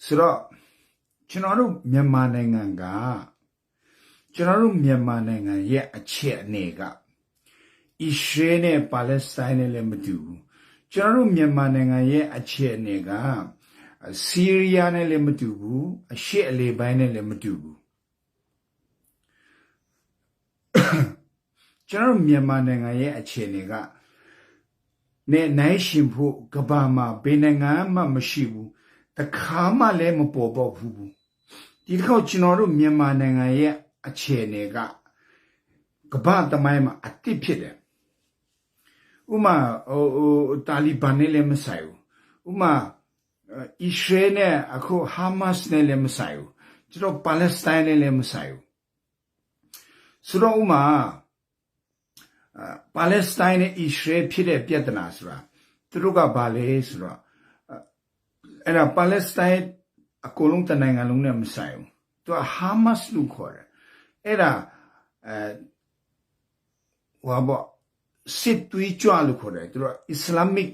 ဆိုတော့ကျွန်တော်တို့မြန်မာနိုင်ငံကကျွန်တော်တို့မြန်မာနိုင်ငံရဲ့အခြေအနေက Israel နဲ့ Palestine နဲ့လည်းမတူဘူးကျွန်တော်တို့မြန်မာနိုင်ငံရဲ့အခြေအနေက Syria နဲ့လည်းမတူဘူးအရှေ့အလယ်ပိုင်းနဲ့လည်းမတူဘူးကျွန်တော်တို့မြန်မာနိုင်ငံရဲ့အခြေအနေကနဲ့နိုင်ရှင်ဖို့ကဘာမှာဘယ်နိုင်ငံမှမရှိဘူးတခါမှလည်းမပေါ်ပေါက်ဘူးဒီတစ်ခေါက်ကျွန်တော်တို့မြန်မာနိုင်ငံရဲ့အခြေအနေကကဘာတမိုင်းမှာအတိဖြစ်တယ်ဥမာတာလီဘန်နဲ့လည်းမဆိုင်ဘူးဥမာအစ္စရေးနဲ့အခုဟာမတ်စ်နဲ့လည်းမဆိုင်ဘူးကျွန်တော်ပါလက်စတိုင်းနဲ့လည်းမဆိုင်ဘူးဆိုတော့ဥမာပါလက်စတိုင်းနဲ့အစ္စရေးဖြစ်တဲ့ပြဿနာဆိုတာသူတို့ကဘာလဲဆိုတော့အဲ့ဒါပါလက်စတိုင်းအကုန်လုံးတနိုင်ငံလုံးနဲ့မဆိုင်ဘူးသူကဟာမတ်စ်လို့ခေါ်တယ်အဲ့ဒါဟောပေါ့စစ်သွေးကြွလို့ခေါ်တယ်သူတို့အစ္စလာမစ်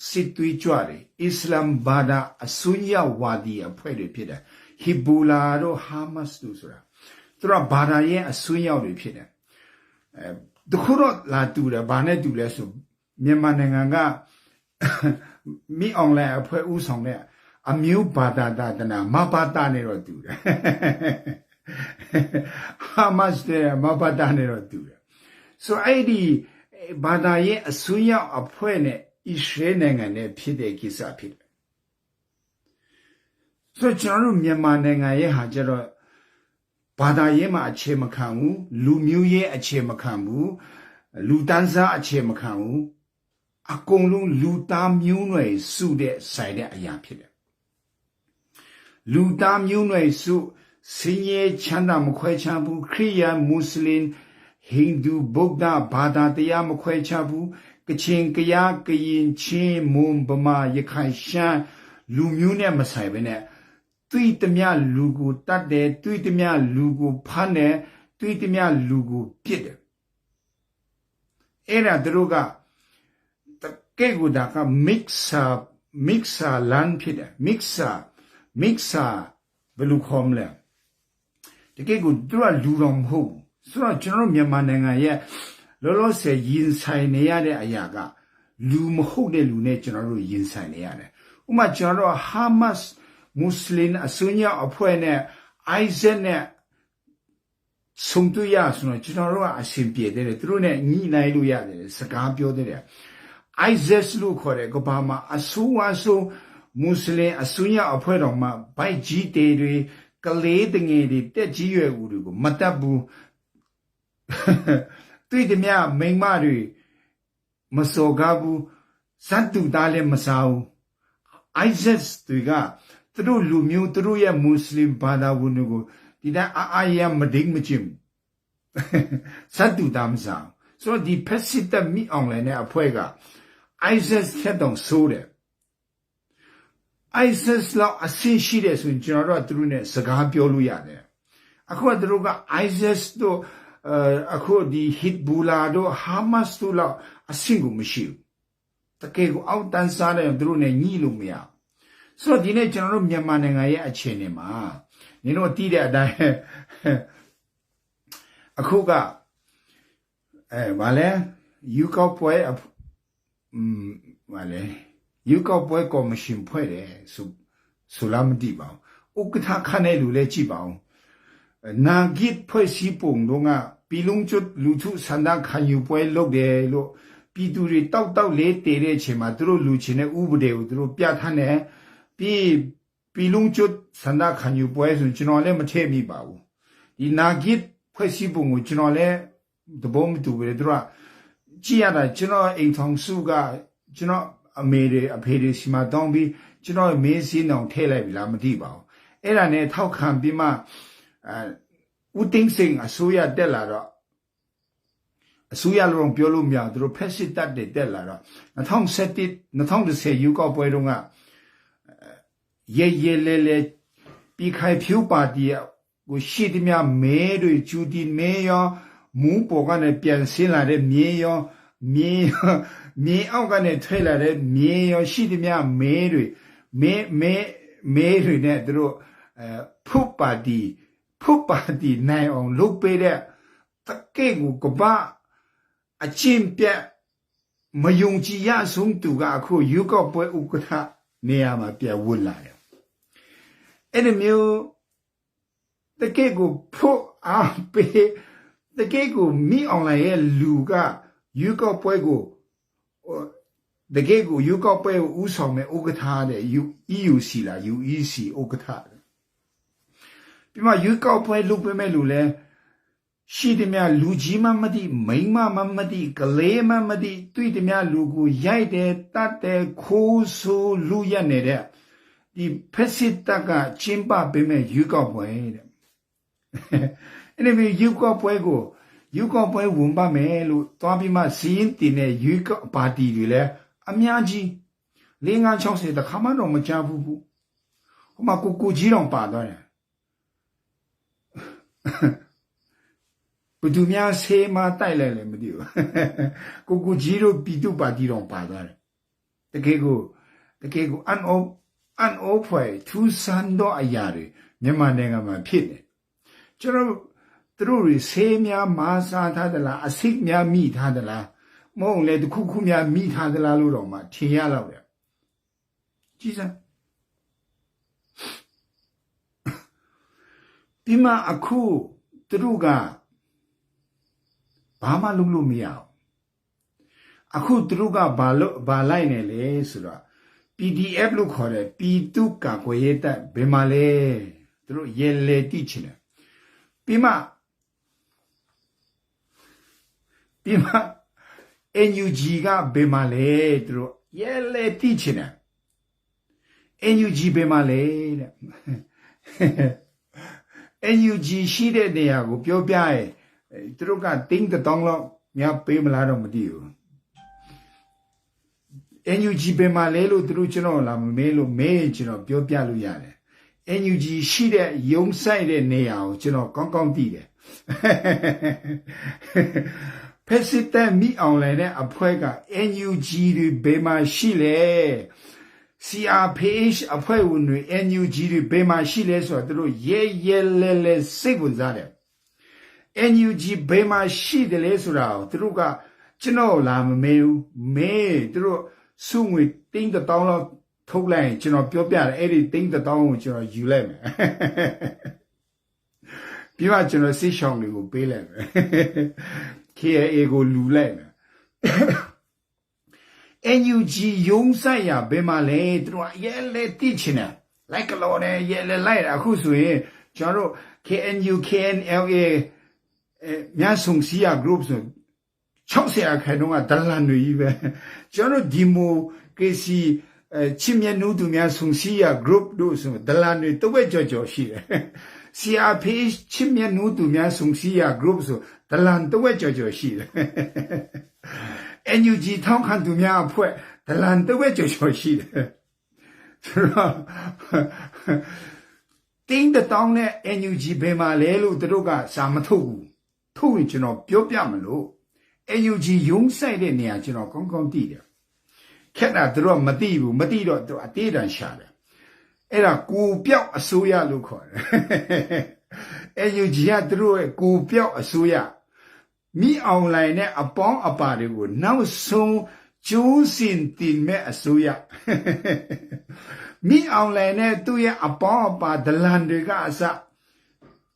စစ်သွေးကြွတွေအစ္စလမ်ဘာသာအစွန်းရောက်ဝါဒီအဖွဲ့တွေဖြစ်တယ်ဟီဘူလာတို့ဟာမတ်စ်တို့ဆိုတာသူတို့ဘာသာရဲ့အစွန်းရောက်တွေဖြစ်တယ်တခုတော့လာတူတယ်ဘာနဲ့တူလဲဆိုမြန်မာနိုင်ငံကမိအွန်လိုင်းအဖွဲ့ဥဆောင်တဲ့အမျိုးဘာသာတနာမဘာသာနဲ့တော့တူတယ်ဟာမတ်စ်တဲ့မဘာသာနဲ့တော့တူတယ်ဆိုအဲ့ဒီဘာသာရဲ့အစွန်းရောက်အဖွဲ့နဲ့အစ္စရေးနိုင်ငံနဲ့ဖြစ်တဲ့ကိစ္စဖြစ်တယ်ဆိုကျွန်တော်တို့မြန်မာနိုင်ငံရဲ့ဟာကျတော့ဘာသာရေးမှာအခြေမခံဘူးလူမျိုးရေးအခြေမခံဘူးလူတန်းစားအခြေမခံဘူးအကုန်လုံးလူသားမျိုးနွယ်စုတဲ့ဆိုင်တဲ့အရာဖြစ်တယ်လူသားမျိုးနွယ်စုစင်ရဲ့ချမ်းသာမခွဲခြားဘူးခရိယာန်မွတ်စလင်ဟိန္ဒူဗုဒ္ဓဘာသာတရားမခွဲခြားဘူးကချင်ကယားကရင်ချင်းမွန်ဗမာရခိုင်ရှမ်းလူမျိုးနဲ့မဆိုင်ဘဲနဲ့တွေ့တမျှလူကိုတတ်တယ်တွေ့တမျှလူကိုဖမ်းတယ်တွေ့တမျှလူကိုပြစ်တယ်အဲ့ဒါတို့ကတကယ်ကိုဒါက mixer လမ်းဖြစ်တယ် mixer ဘယ်လိုခေါ်မလဲတကယ်ကိုတို့ကလူတော်မဟုတ်ဆိုတော့ကျွန်တော်မြန်မာနိုင်ငံရဲ့လောလောဆယ်ရင်ဆိုင်နေရတဲ့အရာကလူမဟုတ်တဲ့လူနဲ့ကျွန်တော်တို့ရင်ဆိုင်နေရတယ်ဥပမာကျွန်တော်တို့ဟာမတ်စ်မွတ်စလင်အစွန်းရောက်အဖွဲ့နဲ့အိုက်ဇက်နဲ့ဆုံတွေ့ရဆိုတော့ကျွန်တော်တို့ကအရှင်ပြေတယ်သူတို့နဲ့ညှိနှိုင်းလို့ရတယ်စကားပြောတယ်အိုက်ဇက်လို့ခေါ်တယ်ကဘာမှာအဆိုးအဆိုးမွတ်စလင်အစွန်းရောက်အဖွဲ့တော်မှာဘိုက်ကြီးတေတွေကလေးတငယ်တွေတက်ကြီးရွယ်ဦးတွေကိုမတတ်ဘူးတွေ့တယ်မြမိန်မတွေမစော်ကားဘူးဇတ်တူသားလည်းမစားဘူးအိုက်ဇက်တွေကသူတို့လူမျိုးသူတို့ရဲ့မွတ်စလင်ဘာသာဝင်တွေကိုဒီတိုင်းအာရမဒိတ်မချင်ဇတ်တူသားမစားဆိုတော့ဒီဖက်စစ်တပ်မိအောင်လည်းနဲ့အဖွဲ့ကအိုက်ဇက်ထက်တော့ဆိုးတယ်အိုက်ဇက်လောက်အဆင့်ရှိတယ်ဆိုရင်ကျွန်တော်တို့ကသူတို့နဲ့စကားပြောလို့ရတယ်အခုကသူတို့ကအိုက်ဇက်တို့အခုဒီဟစ်ဘူလာတို့ဟာမတ်စ်တို့လောက်အဆင့်ကိုမရှိဘူးတကယ်ကိုအောက်တန်းစားတယ်သူတို့နဲ့ညှိလို့မရဆိုတော့ဒီနေ့ကျွန်တော်တို့မြန်မာနိုင်ငံရဲ့အခြေအနေမှာနင်တို့တည်တဲ့အတိုင်းအခုကဗာလဲယူကောက်ပွဲဗာလဲယူကောက်ပွဲကော်မရှင်ဖွဲ့တယ်ဆိုလားမသိပါဘူးဥက္ကဋ္ဌခန့်တဲ့လူလည်းကြည့်ပါဦးနာဂစ်ဖွဲ့စည်းပုံတော့ကပြည်လုံးကျွတ်လူထုဆန္ဒခံယူပွဲလုပ်တယ်လို့ပြည်သူတွေတောက်လေးတည်တဲ့အချိန်မှာသူတို့လူချင်းတဲ့ဥပဒေကိုသူတို့ပြဋ္ဌာန်းတယ်ပြည်လုံးကျွတ်ဆန္ဒခံယူပွဲဆိုကျွန်တော်လည်းမထည့်မိပါဘူးဒီနာဂစ်ဖွဲ့စည်းပုံကိုကျွန်တော်လည်းသဘောမတူဘူးလေသူတို့ကကြည့်ရတာကျွန်တော်အိမ်ထောင်စုကကျွန်တော်အမေတွေအဖေတွေစီမှာတောင်းပြီးကျွန်တော်မင်းစင်းအောင်ထည့်လိုက်ပြီလားမသိပါဘူးအဲ့ဒါနဲ့ထောက်ခံပြီးမှဦးသိန်းစိန်အစိုးရတက်လာတော့အစိုးရလုံးပြောလို့မရသူတို့ဖက်စစ်တပ်တွေတက်လာတော့2010ယူကောက်ပွဲတုန်းကရဲလဲပြီးခိုင်ဖြူပါတီကိုရှိသည်များမဲတွေကျူတီမဲရောမူးပေါ်ကနေပြန်ဆင်းလာတဲ့မြေရောမြေအောက်ကနေထွက်လာတဲ့မြေရောရှိသည်များမဲတွေမဲ တွေနဲ့သူတို့ဖုတ်ပါတီနိုင်အောင်လုပ်ပေးတဲ့တကယ့်ကိုကပအချင်းပြတ်မယုံကြည်ရဆုံးသူကအခုရွေးကောက်ပွဲဥက္ကဋ္ဌနေရာမှာပြဝင်လာတယ်အဲ့ဒီမျိုးတကယ့်ကိုဖုတ်အားပေးတကယ့်ကိုမိအောင်လာရဲ့လူကရွေးကောက်ပွဲကိုတကယ့်ကိုရွေးကောက်ပွဲကိုဥဆောင်မဲ့ဥက္ကဋ္ဌတဲ့ EUC လား UEC ဥက္ကဋ္ဌပြီးမှရွေးကောက်ပွဲလုပ်ပေးမဲ့လူလဲရှိတယ်များလူကြီးမှမသိမိန်းမမသိကလေးမှမသိတွေ့တယ်များလူကိုရိုက်တယ်တတ်တယ်ခိုးဆိုးလူရက်နေတဲ့ဒီဖက်စစ်တပ်ကကျင်းပပေးမဲ့ရွေးကောက်ပွဲတဲ့အဲ့ဒီရွေးကောက်ပွဲကိုရွေးကောက်ပွဲဝင်ပါမယ်လို့တွားပြီးမှစီးရင်တင်တဲ့ရွေးကောက်ပါတီတွေလဲအများကြီး50-60တခါမှတော့မကြဘူးဟိုမှာကိုကြီးတော်ပါသွားတယ်ဘယ်သူများဆေးမတိုက်လိုက်လဲမသိဘူးကိုကြီးတို့ပြည်သူ့ပါတီတော်ပါသွားတယ်တကယ်ကိုအန်အိုဖွယ်သူစံတော့အရာတွေမြန်မာနိုင်ငံမှာဖြစ်နေကျွန်တော်သူတို့တွေဆေးများမာစားထားသလားအစိတ်များမိထားသလားမဟုတ်လေတခုခုများမိထားသလားလို့တော့မှထင်ရတော့တယ်ကြည်စမ်းဒီမှာအခုသူတို့ကဘာမှလုပ်လို့မရအောင်အခုသူတို့ကဘာလိုက်နေလဲဆိုတော့ PDF လို့ခေါ်တယ်ပြည်သူ့ကာကွယ်ရေးတပ်ဘယ်မှာလဲသူတို့ရဲလေတိချင်တယ်ပြီးမှ NUG ကဘယ်မှာလဲသူတို့ရဲလေတိချင်တယ် NUG ဘယ်မှာလဲတဲ့ NUG ရှိတဲ့နေရာကိုပြောပြရဲသူတို့ကတင်းတောင်းလောက်များပေးမလားတော့မသိဘူး NUG ဘယ်မှာလဲလို့သူတို့ကျွန်တော်လာမေးလို့မေးကျွန်တော်ပြောပြလို့ရတယ် NUG ရှိတဲ့ရုံးဆိုင်တဲ့နေရာကိုကျွန်တော်ကောင်းကောင်းသိတယ်ဖက်စစ်တပ်မိအောင်လည်းတဲ့အဖွဲ့က NUG တွေဘယ်မှာရှိလဲ CRPH အဖွဲ့ဝင်တွေ NUG တွေဘယ်မှာရှိလဲဆိုတော့သူတို့ရဲလဲစိတ်ဝင်စားတယ် NUG ဘယ်မှာရှိတယ်လဲဆိုတာကိုသူတို့ကကျွန်တော်လာမမေးဘူးမေးသူတို့စုငွေတင်းတောင်းလောက်ထုတ်လိုက်ရင်ကျွန်တော်ပြောပြတယ်အဲ့ဒီတင်းတောင်းကိုကျွန်တော်ယူလိုက်မယ်ပြီးမှကျွန်တော်စစ်ဆောင်တွေကိုပေးလိုက်မယ် KIA ကိုလူလိုက်မယ် NUG ရုံးဆိုင်ရဘယ်မှာလဲသူတို့ရဲလဲတိချင်တယ်လိုက်ကလော်နဲ့ရဲလဲလိုက်အခုဆိုရင်ကျွန်တော်တို့ KNU KNLA များဆုံစီယာ group ဆို60ခိုင်တော့ဒလန်တွေကြီးပဲကျွန်တော်ဒီမိုကရေစီချင်းမြတ်နုသူများဆုံစီယာ group တို့ဆိုဒလန်တွေတဝက်ကြော်ရှိတယ် CRPH ချင်းမြတ်နုသူများဆုံစီယာ group ဆိုဒလန်တဝက်ကြော်ရှိတယ် NUG ထောင်းခံသူများအဖွဲ့ဒလန်တဝက်ကြော်ရှိတယ်ဆိုတော့တင်းတောင်းနဲ့ NUG ဘယ်မှာလဲလို့သူတို့ကစာမထုတ်ဘူးထုတ်ရင်ကျွန်တော်ပြောပြမလို့ NUG ရုံးဆိုင်တဲ့နေရာကျွန်တော်ကောင်းကောင်းသိတယ်ခက်တာသူတို့မသိဘူးမသိတော့သူအသေးတန်ရှာတယ်အဲ့ဒါကိုပြောက်အစိုးရလို့ခေါ်တယ် NUG ကသူတို့ရဲ့ကိုပြောက်အစိုးရမိအောင်လိုင်းနဲ့အပေါင်းအပါတွေကိုနောက်ဆုံးကျိုးစင်တင်မဲ့အစိုးရမိအောင်လိုင်းနဲ့သူ့ရဲ့အပေါင်းအပါဒလန်တွေကအစ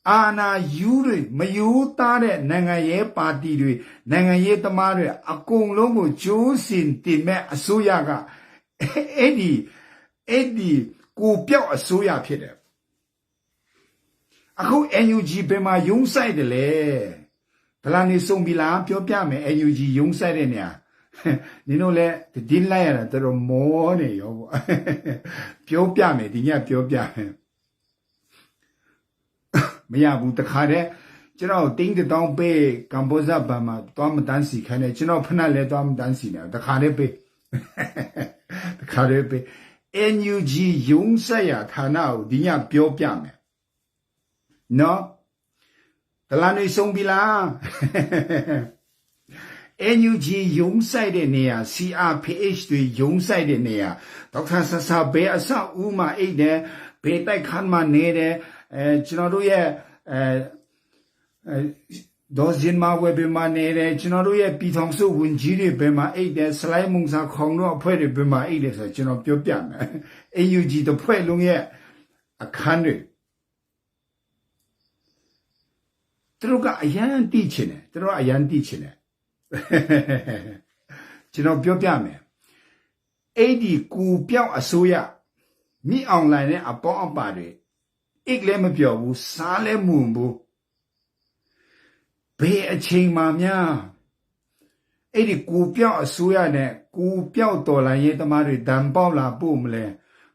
အာနာယူတွေမယူသားတဲ့နိုင်ငံရေးပါတီတွေနိုင်ငံရေးသမားတွေအကုန်လုံးကိုကျိုးစင်တင်မဲ့အစိုးရကအဲ့ဒီကိုပြောက်အစိုးရဖြစ်တယ်အခု NUG ဘယ်မှာရုံးဆိုင်တယ်လဲဒလန်နေစုံပြီလားပြောပြမယ် NUG ရုံးဆိုင်တဲ့နေရာနင်တို့လည်းဒီလိုက်ရတာတော်မောနေရောပေါ့ပြောပြမယ်ဒီညပြောပြမယ်မရဘူးတခါတည်းကျွန်တော်တင်းတောင်းပေးကမ္ဘောဇဘန်မှာတွားမတန်းစီခိုင်းတယ်ကျွန်တော်ဖက်လဲတွားမတန်းစီနေတခါတည်းပေးတခါတည်းပေး NUG ရုံးဆိုင်ရာဌာနကိုဒီညပြောပြမယ်နော်ဒလန်နေဆုံးပြီလား NUG ယုံဆိုင်တဲ့နေရာ CRPH တွေယုံဆိုင်တဲ့နေရာဒေါက်တာဆဆဘယ်အဆောက်ဦးမှာအိတ်တယ်ဘယ်တိုက်ခန်းမှာနေတယ်ကျွန်တော်တို့ရဲ့ဒေါ်စင်မာဝဲဘယ်မှာနေတယ်ကျွန်တော်တို့ရဲ့ပြည်ထောင်စုဝန်ကြီးတွေဘယ်မှာအိတ်တယ်စလိုက်မုံစာခေါင်တို့အဖွဲ့တွေဘယ်မှာအိတ်တယ်ဆိုကျွန်တော်ပြောပြမယ် AUG တစ်ဖွဲ့လုံးရဲ့အခန်းတွေသူတို့ကအရန်တိချင်တယ်သူတို့ကအရန်တိချင်တယ်ကျွန်တော်ပြောပြမယ်အဲ့ဒီကူပြောက်အစိုးရမိအွန်လိုင်းနဲ့အပေါင်းအပါတွေအိတ်လည်းမပြောဘူးစားလည်းမဝင်ဘူးဘယ်အချိန်မှများအဲ့ဒီကူပြောက်အစိုးရနဲ့ကူပြောက်တော်လိုင်းရေးသမားတွေဒဏ်ပေါက်လာပို့မလဲ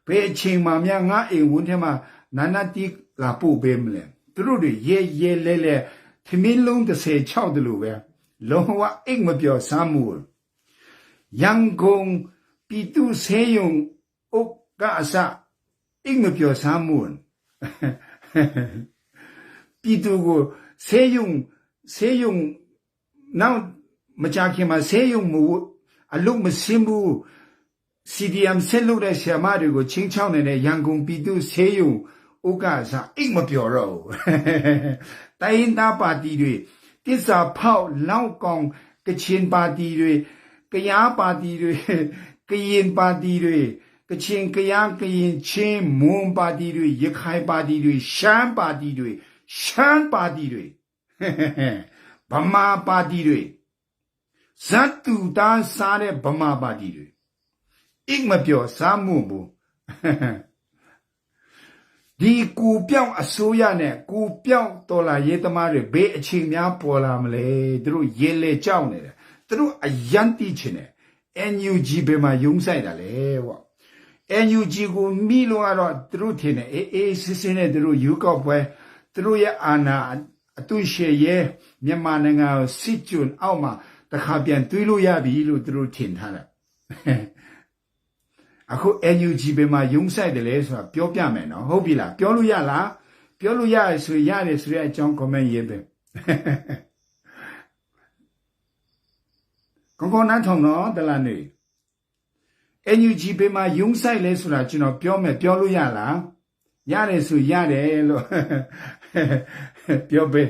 ဘယ်အချိန်မှများငါအိမ်ဝန်းထဲမှာနာနာတိလာပို့ပေးမလဲသူတို့တွေရဲလဲသမင်းလုံး36တလို့ပဲလုံးဝအိတ်မပြောစမ်းမှုရန်ကုန်ပြည်သူဆေးရုံဥက္ကအစအိတ်မပြောစမ်းမှုပြည်သူကိုဆေးရုံနောက်မကြခင်မှာဆေးရုံမအလုံးမစင်းဘူး CDM ဆက်လုပ်တဲ့ဆရာမတွေကိုချင်းချောင်းနေတဲ့ရန်ကုန်ပြည်သူဆေးရုံဥက္ကစာအိတ်မပြောတော့ဘူးတိုင်းသားပါတီတွေတစ္ဆာဖောက်လောက်ကောင်ကချင်ပါတီတွေကရားပါတီတွေကရင်ပါတီတွေကချင်ကရားကရင်ချင်းမွန်ပါတီတွေရခိုင်ပါတီတွေရှမ်းပါတီတွေဗမာပါတီတွေဇတ်တူတားစားတဲ့ဗမာပါတီတွေအိတ်မပြောစားမှုဘူးဒီကူပြောင်းအစိုးရနဲ့ကူပြောင်းတော်လာရေးသမားတွေဘေးအချိန်များပေါ်လာမလဲသူတို့ရေလေကြောက်နေတယ်သူတို့အယံတိချင်တယ် NUG ဘယ်မှာယုံဆိုင်တာလဲပေါ့ NUG ကိုမိလို့ကတော့သူတို့ထင်တယ်အေးစစ်စစ်နဲ့သူတို့ယူကောက်ပွဲသူတို့ရဲ့အာဏာအတုရှေရဲ့မြန်မာနိုင်ငံကိုစစ်ကျွန်းအောက်မှာတခါပြန်တွေးလို့ရပြီလို့သူတို့ထင်ထားတာအခု NUG ဘယ်မှာယုံဆိုင်တယ်လဲဆိုတာပြောပြမယ်နော်ဟုတ်ပြီလားပြောလို့ရလားပြောလို့ရဆိုရတယ်ဆိုတဲ့အကြောင်း comment ရေးပဲကောနာထောင်းနော်တလားနေ NUG ဘယ်မှာယုံဆိုင်လဲဆိုတာကျွန်တော်ပြောမယ်ပြောလို့ရလားရတယ်ဆိုရတယ်လို့ပြောပဲ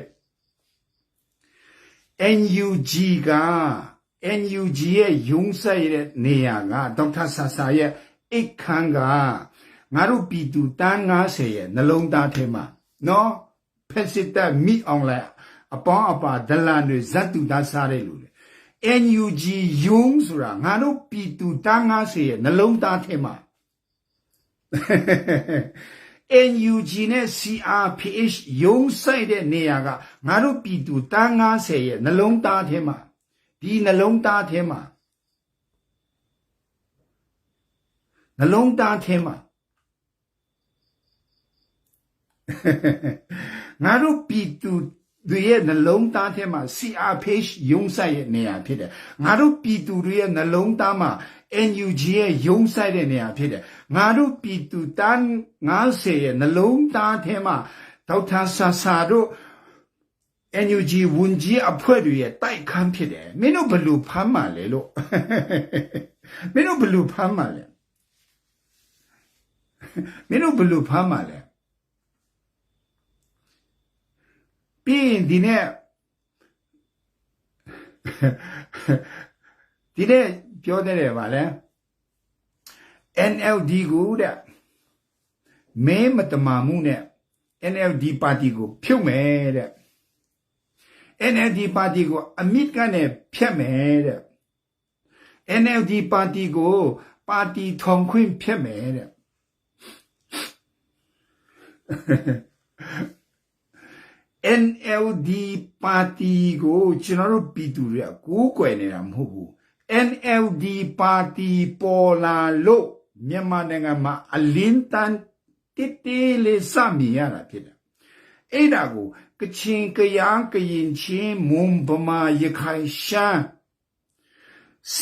NUG ရဲ့ယုံဆိုင်တဲ့နေရာကဒေါက်တာဆဆာရဲ့အိတ်ခန်းကငါတို့ပြည်သူတန်း90ရဲ့နှလုံးသားထဲမှာနော်ဖက်စစ်တပ်မိအောင်လိုက်အပေါင်းအပါဒလန်တွေဇတ်တူသားစားတဲ့လူတွေ NUG ယုံဆိုတာငါတို့ပြည်သူတန်း90ရဲ့နှလုံးသားထဲမှာ NUG နဲ့ CRPH ယုံဆိုင်တဲ့နေရာကငါတို့ပြည်သူတန်း90ရဲ့နှလုံးသားထဲမှာဒီနှလုံးသားထဲမှာနှလုံးသားထဲမှာငါတို့ပြည်သူတွေရဲ့နှလုံးသားထဲမှာ CRPH ယုံဆိုင်ရဲ့နေရာဖြစ်တယ်ငါတို့ပြည်သူတွေရဲ့နှလုံးသားမှာ NUG ရဲ့ယုံဆိုင်တဲ့နေရာဖြစ်တယ်ငါတို့ပြည်သူတန်း90ရဲ့နှလုံးသားထဲမှာဒေါက်တာဆာဆာတို့ NUG ဝန်ကြီးအဖွဲ့တွေရဲ့တိုက်ခန်းဖြစ်တယ်မင်းတို့ဘယ်လိုဖမ်းမှလဲလို့မင်းတို့ဘယ်လိုဖမ်းမှလဲမင်းတို့ဘယ်လိုဖမ်းမှလဲပြီးရင်ဒီနေ့ပြောတယ်ဗာလဲ NLD ကိုတဲ့မဲမတမာမှုနဲ့ NLD ပါတီကိုဖြုတ်မယ်တဲ့ NLD ပါတီကိုအမြစ်ကနေဖြတ်မယ်တဲ့ NLD ပါတီကိုပါတီထောင်ခွင့်ဖြတ်မယ်တဲ့ NLD ပါတီကိုကျွန်တော်တို့ပြည်သူတွေကကိုးကွယ်နေတာမဟုတ်ဘူး NLD ပါတီပေါ်လာလို့မြန်မာနိုင်ငံမှာအလင်းတန်းတေးလေးစမြင်ရတာဖြစ်တယ်အဲ့ဒါကိုကချင်ကရားကရင်ချင်းမွန်ဗမာရခိုင်ရှမ်းစ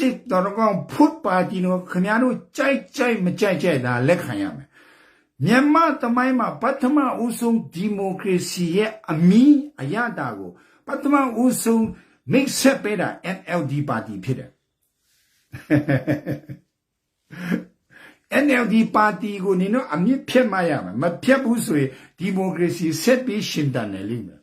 စ်တော်ကောင်ဖုတ်ပါတီတို့ခင်ဗျားတို့ကြိုက်မကြိုက်တာလက်ခံရမယ်မြန်မာသမိုင်းမှာပထမဦးဆုံးဒီမိုကရေစီရဲ့အမီးအရတာကိုပထမဦးဆုံး မိတ်ဆက်ပေးတာ NLD ပါတီဖြစ်တယ် NLD ပါတီကိုနင်တို့အမြင့်ဖြတ်မှရမယ်မဖြတ်ဘူးဆိုရင်ဒီမိုကရေစီဆက်ပြီးရှင်တန်နေလိမ့်မယ်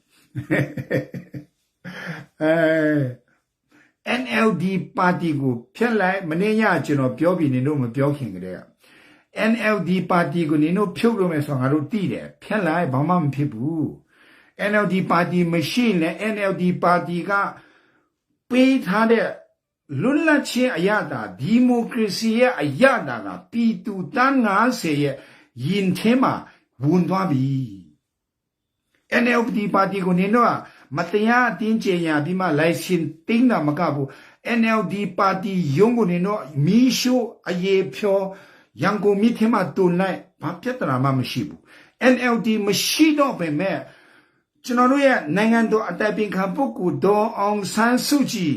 NLD ပါတီကိုဖြတ်လိုက်မနေ့ညကျွန်တော်ပြောပြီးနင်တို့မပြောခင်ကတည်းက NLD ပါတီကိုနင်တို့ဖြုတ်လို့မယ်ဆိုတော့ငါတို့သိတယ်ဖြတ်လိုက်ဘာမှမဖြစ်ဘူး NLD ပါတီမရှိနဲ့ NLD ပါတီကပေးထားတဲ့လွတ်လပ်ခြင်းအရသာဒီမိုကရေစီရဲ့အရသာကပြည်သူတန်း90ရဲ့ယင်ထဲမှာဝင်သွားပြီ NLD ပါတီကိုနင်တို့ကမတရားအတင်းကျပ်ရပြီးမှလိုင်စင်တင်းတာမကဘူး NLD ပါတီရုံးကိုနင်တို့မီးရှို့အရေးဖြောရန်ကုန်မြစ်ထဲမှာတွန်လိုက်ဘာပြဿနာမှမရှိဘူး NLD မရှိတော့ပေမဲ့ကျွန်တော်တို့ရဲ့နိုင်ငံတော်အတိုင်ပင်ခံပုဂ္ဂိုလ်ဒေါ်အောင်ဆန်းစုကြည်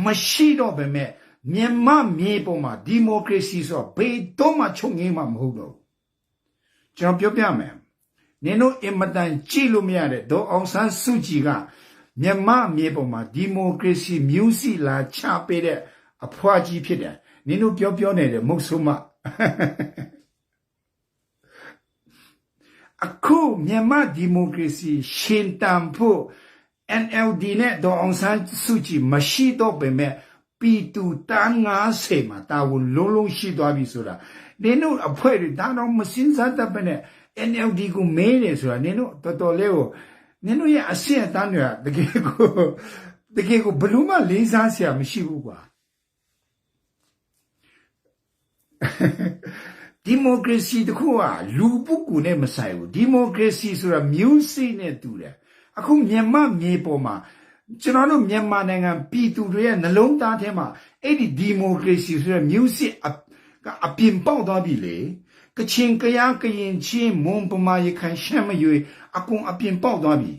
မရှိတော့ပေမဲ့မြန်မာမြေပေါ်မှာဒီမိုကရေစီဆိုဘယ်တော့မှချုပ်ငင်းမှာမဟုတ်တော့ကျွန်တော်ပြောပြမယ်နင်တို့အင်မတန်ကြည့်လို့မရတဲ့ဒေါ်အောင်ဆန်းစုကြည်ကမြန်မာမြေပေါ်မှာဒီမိုကရေစီမျိုးစီလာချပေးတဲ့အဖွားကြီးဖြစ်တယ်နင်တို့ပြောနေတဲ့မုတ်ဆိုးမအခုမြန်မာဒီမိုကရေစီရှင်တန်ဖို့ NLD နဲ့ဒေါ်အောင်ဆန်းစုကြည်မရှိတော့ပေမဲ့ပြည်သူတန်း90မှာတာဝန်လုံးလုံးရှိသွားပြီဆိုတာနင်တို့အဖွဲ့တွေဒါတော့မစင်စားတတ်ပဲနဲ့ NLD ကိုမဲတယ်ဆိုတာနင်တို့တော်တော်လေးကိုနင်တို့ရဲ့အဆင့်အတန်းတွေကတကယ်ကိုဘလို့မှလေးစားစရာမရှိဘူးကွာဒီမိုကရေစီတခုကလူပုဂ္ဂိုလ်နဲ့မဆိုင်ဘူးဒီမိုကရေစီဆိုတာမျိုးစိနဲ့တူတယ်အခုမြန်မာမြေပေါ်မှာကျွန်တော်တို့မြန်မာနိုင်ငံပြည်သူတွေရဲ့နှလုံးသားထဲမှာအဲ့ဒီဒီမိုကရေစီဆိုတဲ့မျိုးစိအပြင်ပေါက်သွားပြီလေကချင်ကယားကရင်ချင်းမွန်ပမာရခိုင်ရှမ်းမရွေအကုန်အပြင်ပေါက်သွားပြီ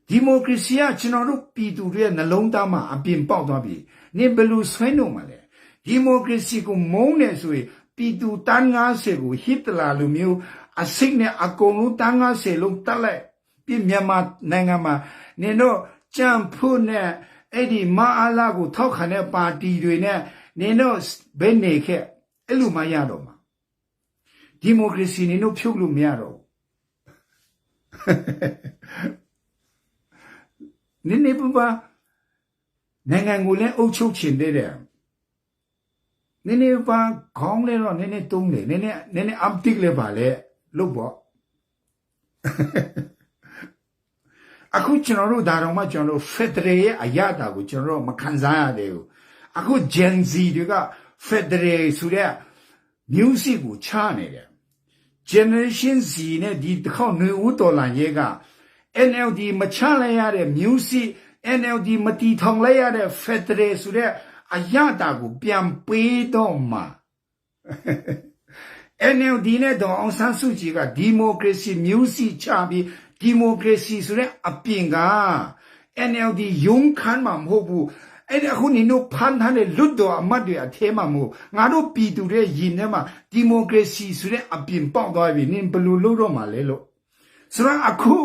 ဒီမိုကရေစီကကျွန်တော်တို့ပြည်သူတွေရဲ့နှလုံးသားမှာအပြင်ပေါက်သွားပြီနင်ဘယ်လိုဆွဲလို့မလဲဒီမိုကရေစီကိုမုန်းနေဆိုရင်ပြည်သူတန်း90ကိုဟစ်တလာလိုမျိုးအစိတ်နဲ့အကုန်လုံးတန်း90လုံးတက်လိုက်ပြည်မြန်မာနိုင်ငံမှာနင်တို့ကြံဖို့နဲ့အဲ့ဒီမအားလာကိုထောက်ခံတဲ့ပါတီတွေနဲ့နင်တို့ဘယ်နေခဲ့အဲ့လိုမှရတော့မှာဒီမိုကရေစီနင်တို့ဖြုတ်လို့မရတော့နင်နေပပနိုင်ငံကိုလည်းအုပ်ချုပ်ချင်တဲ့နည်းနည်းပါခေါင်းလဲတော့နည်းနည်းတုံးတယ်နည်းနည်းအပ်တစ်လဲပါလေလို့ပေါ့အခုကျွန်တော်တို့ဒါတော့မှကျွန်တော်တို့ဖက်ဒရယ်ရဲ့အရသာကိုကျွန်တော်တို့မခံစားရသေးဘူးအခု Gen Z တွေကဖက်ဒရယ်ဆိုတဲ့ music ကိုချနေတယ် Generation Z နဲ့ဒီတစ်ခေါက်ຫນွေဦးတော်လန်ရဲက NLD မချလိုက်ရတဲ့ music NLD မတီထောင်လိုက်ရတဲ့ဖက်ဒရယ်ဆိုတဲ့အရသာကိုပြန်ပေးတော့မှ NLD နဲ့ဒေါ်အောင်ဆန်းစုကြည်ကဒီမိုကရေစီမျိုးစီချပြီးဒီမိုကရေစီဆိုတဲ့အပြင်က NLD ရုံးခန်းမှာမဟုတ်ဘူးအဲ့ဒါခုနင်တို့ဖန်ထားတဲ့လွတ်တော်အမတ်တွေအထဲမှာမဟုတ်ငါတို့ပြည်သူတွေယင်ထဲမှာဒီမိုကရေစီဆိုတဲ့အပြင်ပေါက်သွားပြီနင်ဘယ်လိုလုပ်တော့မှာလဲလို့ဆိုတော့အခု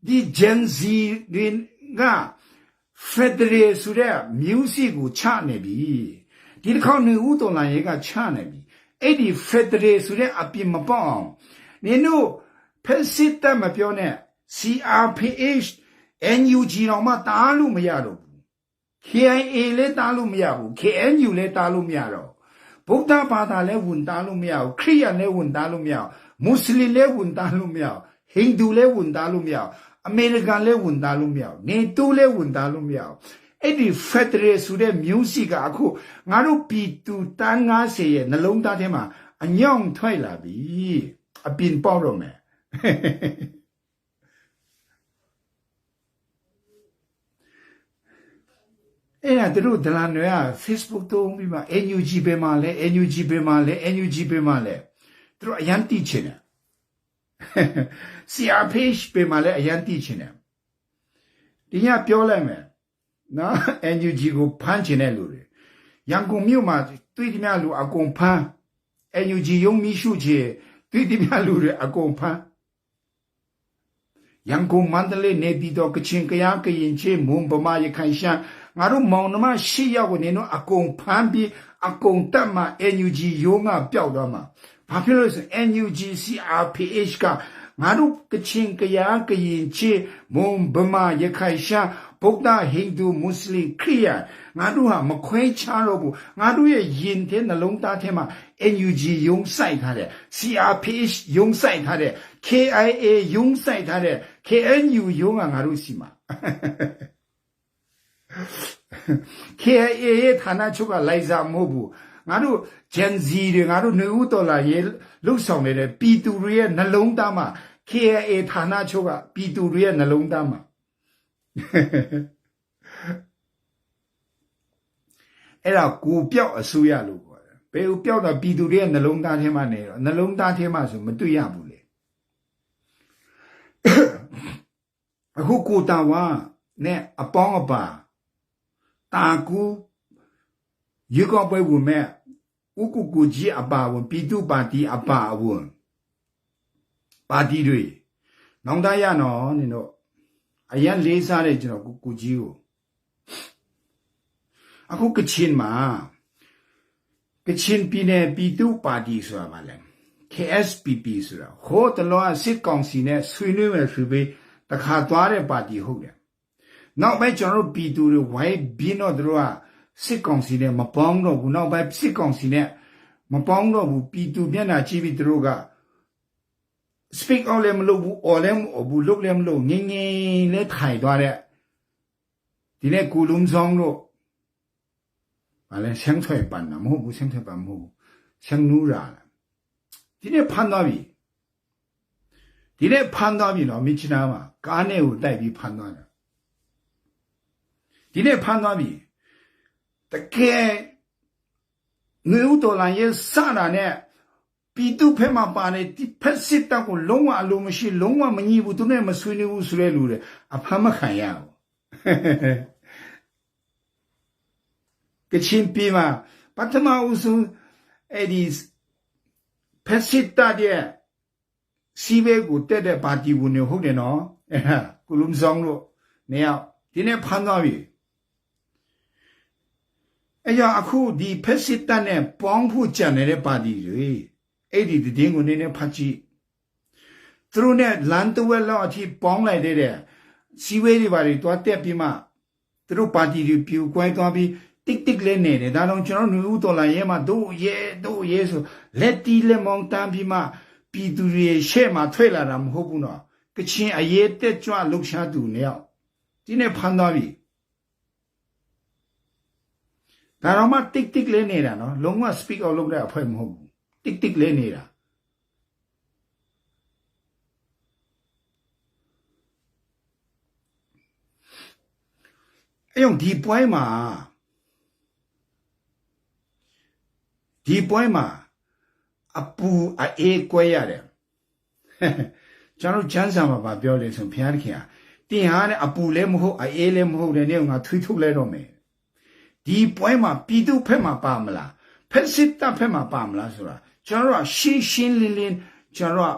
ဒီ Gen Z တွေကဖက်ဒရယ်ဆိုတဲ့ music ကိုချနေပြီဒီတစ်ခေါက်ຫນွေဦးတော်လန်ရဲကချနေပြီအဲ့ဒီဖက်ဒရယ်ဆိုတဲ့အပြင်မပေါက်အောင်နင်တို့ဖက်စစ်တပ်မပြောနဲ့ CRPH NUG တော့မှတားလို့မရတော့ဘူး KIA လည်းတားလို့မရဘူး KNU လည်းတားလို့မရတော့ဗုဒ္ဓဘာသာလည်းဝန်တားလို့မရဘူးခရစ်ယာန်လည်းဝန်တားလို့မရဘူးမွတ်စလင်လည်းဝန်တားလို့မရဘူးဟိန္ဒူလည်းဝန်တားလို့မရဘူးအမေရိကန်လည်းဝန်တားလို့မရဘူးနေတိုးလည်းဝန်တားလို့မရဘူးအဲ့ဒီဖက်ဒရယ်ဆိုတဲ့ music ကအခုငါတို့ပြည်သူတန်း90ရဲ့နှလုံးသားထဲမှာအညောင်ထွက်လာပြီအပင်ပေါက်တော့မယ်အဲ့ဒါတို့ဒလန်တွေက Facebook တုံးပြီးမှ NUG ပဲမှာလဲ NUG ပဲမှာလဲ NUG ပဲမှာလဲတို့အရန်တိချင်တယ် CRPH ပဲမှာလဲအရန်တိချင်တယ်ဒီညပြောလိုက်မယ်နော် NUG ကိုဖမ်းချင်တဲ့လူတွေရန်ကုန်မြို့မှာတွေ့သည်များလူအကုန်ဖမ်း NUG ရုံးမိရှုချေတွေ့သည်များလူတွေအကုန်ဖမ်း yang kong mandale ne bido kachin kaya kayin che mum bama ye kaishan ngaru maunama shi ya ko ne no akong phambi akong tamma NUG yonga pyaw do ma ba phit lo so NUG CRPH ka ngaru kachin kaya kayin che mum bama ye kaishan Buddha Hindu Muslim Kriya ngaru ha makhwe cha lo bu ngaru ye yin the nalong ta the ma NUG yong sai tha de CRPH yong sai tha de KIA yong sai tha de KNU yong ngaru si ma KIA ye thana chuka laisa mo bu ngaru Gen Z de ngaru neu to la ye luk song ne de pi tu ri ye nalong ta ma KIA thana chuka pi tu ri ye nalong ta maအဲ့ဒါကိုပြောက်အစိုးရလို့ခေါ်တယ်ဘယ်ကိုပြောက်တော့ပြည်သူတွေရဲ့နှလုံးသားထဲမှာနေတော့နှလုံးသားထဲမှာဆိုမတွေ့ရဘူးလေအခုကိုတာဝါနဲ့အပေါင်းအပါတာကူရေကောက်ပွဲဝင်မဲ့ဥကုကူကြီးအပါဝင်ပြည်သူပါတီအပါဝင်ပါတီတွေနောင်တရနော်နင်တို့အရင်လေးစားတဲ့ကျွန်တော်ကူကြီးကိုအခုကချင်မှာကချင်ပြည်နယ်ပြည်သူပါတီဆိုတာပါလဲ KSPP ဆိုတာဟိုတလောစစ်ကောင်စီနဲ့ဆွေးနွေးမယ်ဆိုပြီးတခါသွားတဲ့ပါတီဟုတ်တယ်နောက်ပိုင်းကျွန်တော်တို့ပြည်သူတွေဝိုင်းပြင်းတော့တို့ကစစ်ကောင်စီနဲ့မပေါင်းတော့ဘူးနောက်ပိုင်းစစ်ကောင်စီနဲ့မပေါင်းတော့ဘူးပြည်သူမျက်နှာကြည့်ပြီးတို့က speak out လည်းမလုပ်ဘူး or လည်းမဘူးလုပ်လည်းမလုပ်ငင်းငင်းလဲထိုင်သွားတဲ့ဒီနေ့ကိုလုံးဆောင်တို့ဘာလဲရှမ်းထွေပန်နာမဟုတ်ဘူးရှမ်းထွေပန်မဟုတ်ဘူးရှမ်းနူရာဒီနေ့ဖန်သွားပြီဒီနေ့ဖန်သွားပြီနော်မြစ်ချနာမှာကားနဲ့ကိုတိုက်ပြီးဖန်သွားတယ်ဒီနေ့ဖန်သွားပြီတကယ်ငွေဥတော်လာရဲ့စတာနဲ့ပြည်သူဖက်မှာပါနေဒီဖက်စစ်တပ်ကိုလုံးဝအလိုမရှိလုံးဝမငြိဘူးသူနဲ့မဆွေးနွေးဘူးဆိုတဲ့လူတွေအဖမ်းမခံရဘူးကချင်ပြည်မှာပထမဦးဆုံးအဲ့ဒီဖက်စစ်တပ်ရဲ့စီဝဲကိုတက်တဲ့ပါတီဝင်တွေဟုတ်တယ်နော်အဲ့ဒါကုလုံဆောင်လို့နေရောက်ဒီနေ့ဖမ်းသွားပြီအဲ့ကြောင့်အခုဒီဖက်စစ်တပ်နဲ့ပေါင်းဖို့ကြံနေတဲ့ပါတီတွေအဲ့ဒီတင်းကိုနေဖတ်ကြည့်သူတို့နဲ့လန်တဝက်လောက်အထိပေါင်းလိုက်တဲ့စီဝဲတွေပါတွေတွားတက်ပြီးမှသူတို့ပါတီတွေပြူကွဲသွားပြီးတစ်တစ်လေးနေတယ်ဒါတော့ကျွန်တော်တို့ဦးတော်လာရဲမှာတို့ရဲဆိုလက်တီးလက်မောင်းတန်းပြီးမှပြည်သူတွေရှေ့မှာထွေလာတာမဟုတ်ဘူးနော်ကချင်အရေးတက်ကြွလှုပ်ရှားသူနေရောက်ဒီနေ့ဖမ်းသွားပြီဒါတော့မှတစ်တစ်လေးနေတာနော်လုံးဝ speak out လုပ်တဲ့အဖွဲမဟုတ်ဘူးတစ်တစ်လေးနေတာအဲ့တော့ဒီပွဲမှာအပူအေးကွဲရတယ်ကျွန်တော်ချမ်းစာမှာပြောလေဆိုဖျားခင်တင်ဟာနဲ့အပူလည်းမဟုတ်အေးလည်းမဟုတ်တဲ့နေ့ကငါထွေးထုတ်လိုက်တော့မယ်ဒီပွဲမှာပြည်သူဖက်မှာပါမလားဖက်စစ်တပ်ဖက်မှာပါမလားဆိုတာကျွန်တော်ကရှင်းလင်းကျွန်တော်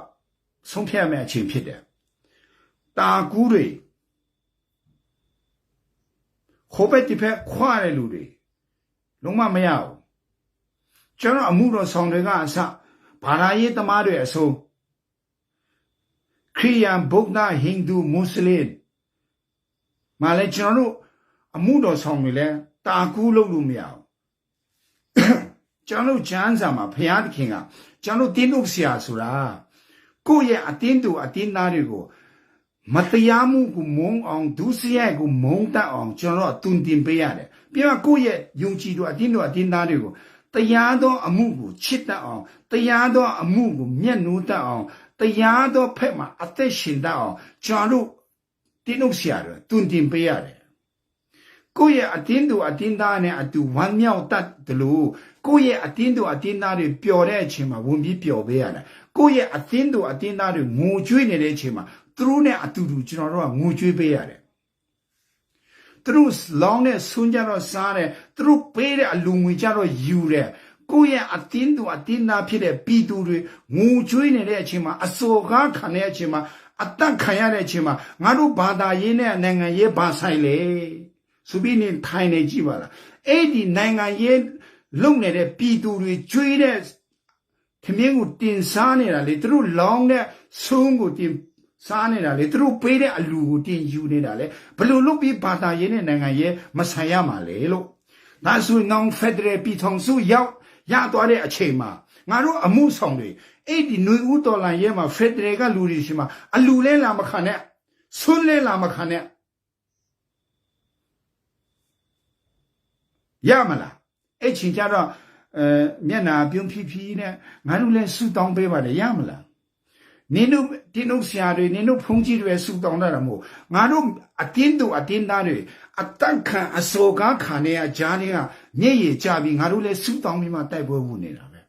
ဆုံးဖြတ်မယ့်အချိန်ဖြစ်တယ်တာကူးတွေဟိုဘက်ဒီဘက်ခွာတဲ့လူတွေလုံးဝမရဘူးကျွန်တော်အမှုတော်ဆောင်တွေကအစဘာသာရေးသမားတွေအဆုံးခရိယန်ဗုဒ္ဓဟိန္ဒူမွတ်စလင်မာလည်းကျွန်တော်တို့အမှုတော်ဆောင်တွေလည်းတာကူးလုပ်လို့မရဘူးကျွန်တော်ကျမ်းစာမှာဘုရားသခင်ကကျွန်တော်တင်းတို့ဆရာဆိုတာကိုယ့်ရဲ့အတင်းတူအတင်းသားတွေကိုမတရားမှုကိုမုန်းအောင်ဒုစရိုက်ကိုမုန်းတတ်အောင်ကျွန်တော်တုန်တင်ပေးရတယ်ပြီးတော့ကိုယ့်ရဲ့ယုံကြည်သူအတင်းတို့အတင်းသားတွေကိုတရားသောအမှုကိုချစ်တတ်အောင်တရားသောအမှုကိုမျက်နှိုးတတ်အောင်တရားသောဖက်မှာအသက်ရှင်တတ်အောင်ကျွန်တော်တင်းတို့ဆရာတွေတုန်တင်ပေးရတယ်ကိုယ့်ရဲ့အတင်းတို့အတင်းသားနဲ့အတူဝမ်းမြောက်တတ်တယ်လို့ကိုယ့်ရဲ့အတင်းတို့အတင်းသားတွေပျော်တဲ့အချိန်မှာဝင်ပြီးပျော်ပေးရတယ်ကိုယ့်ရဲ့အတင်းတို့အတင်းသားတွေငိုကြွေးနေတဲ့အချိန်မှာသူတို့နဲ့အတူတူကျွန်တော်တို့ကငိုကြွေးပေးရတယ်သူတို့လောင်းနဲ့ဆွန်းကြတော့စားတယ်သူတို့ပေးတဲ့အလူငွေကြတော့ယူတယ် ကိုယ့်ရဲ့အတင်းသူအတင်းသားဖြစ်တဲ့ပြည်သူတွေငိုကြွေးနေတဲ့အချိန်မှာအစော်ကားခံနေတဲ့အချိန်မှာအသက်ခံရတဲ့အချိန်မှာငါတို့ဘာသာရေးနဲ့နိုင်ငံရေးဘာဆိုင်လဲဆိုပြီးနေထိုင်နေကြည့်ပါလားအဲ့ဒီနိုင်ငံရေးလုံနေတဲ့ပြည်သူတွေကြွေးတဲ့ခမင်းကိုတင်စားနေတာလေသူတို့လောင်းတဲ့ဆုံးကိုတင်စားနေတာလေသူတို့ပေးတဲ့အလူကိုတင်ယူနေတာလေဘလို့လုပ်ပြီးဘာသာရေးနဲ့နိုင်ငံရေးမဆိုင်ရမှာလေလို့ဒါဆိုနောင်ဖက်ဒရယ်ပြည်ထောင်စုရောက်ရသွားတဲ့အချိန်မှာငါတို့အမှုဆောင်တွေအဲ့ဒီຫນွေဦးတော်လန်ရဲမှာဖက်ဒရယ်ကလူတွေရှိမှာအလူလဲလာမခံနဲ့ဆွန်းလဲလာမခံနဲ့ရမလားအဲ့ချင်းကြတော့မျက်နာပြုံးဖြီးဖြီးနဲ့ငါတို့လဲဆူတောင်းပေးပါတယ်ရမလားနင်တို့တင်းတို့ဆရာတွေနင်တို့ဖုန်ကြီးတွေဆူတောင်းတာမဟုတ်ငါတို့အတင်းတို့အတင်းသားတွေအတန့်ခံအစော်ကားခံနေရကြားတွေကမျက်ရည်ကျပြီးငါတို့လဲဆူတောင်းပြီးမှတိုက်ပွဲဝင်နေတာပဲ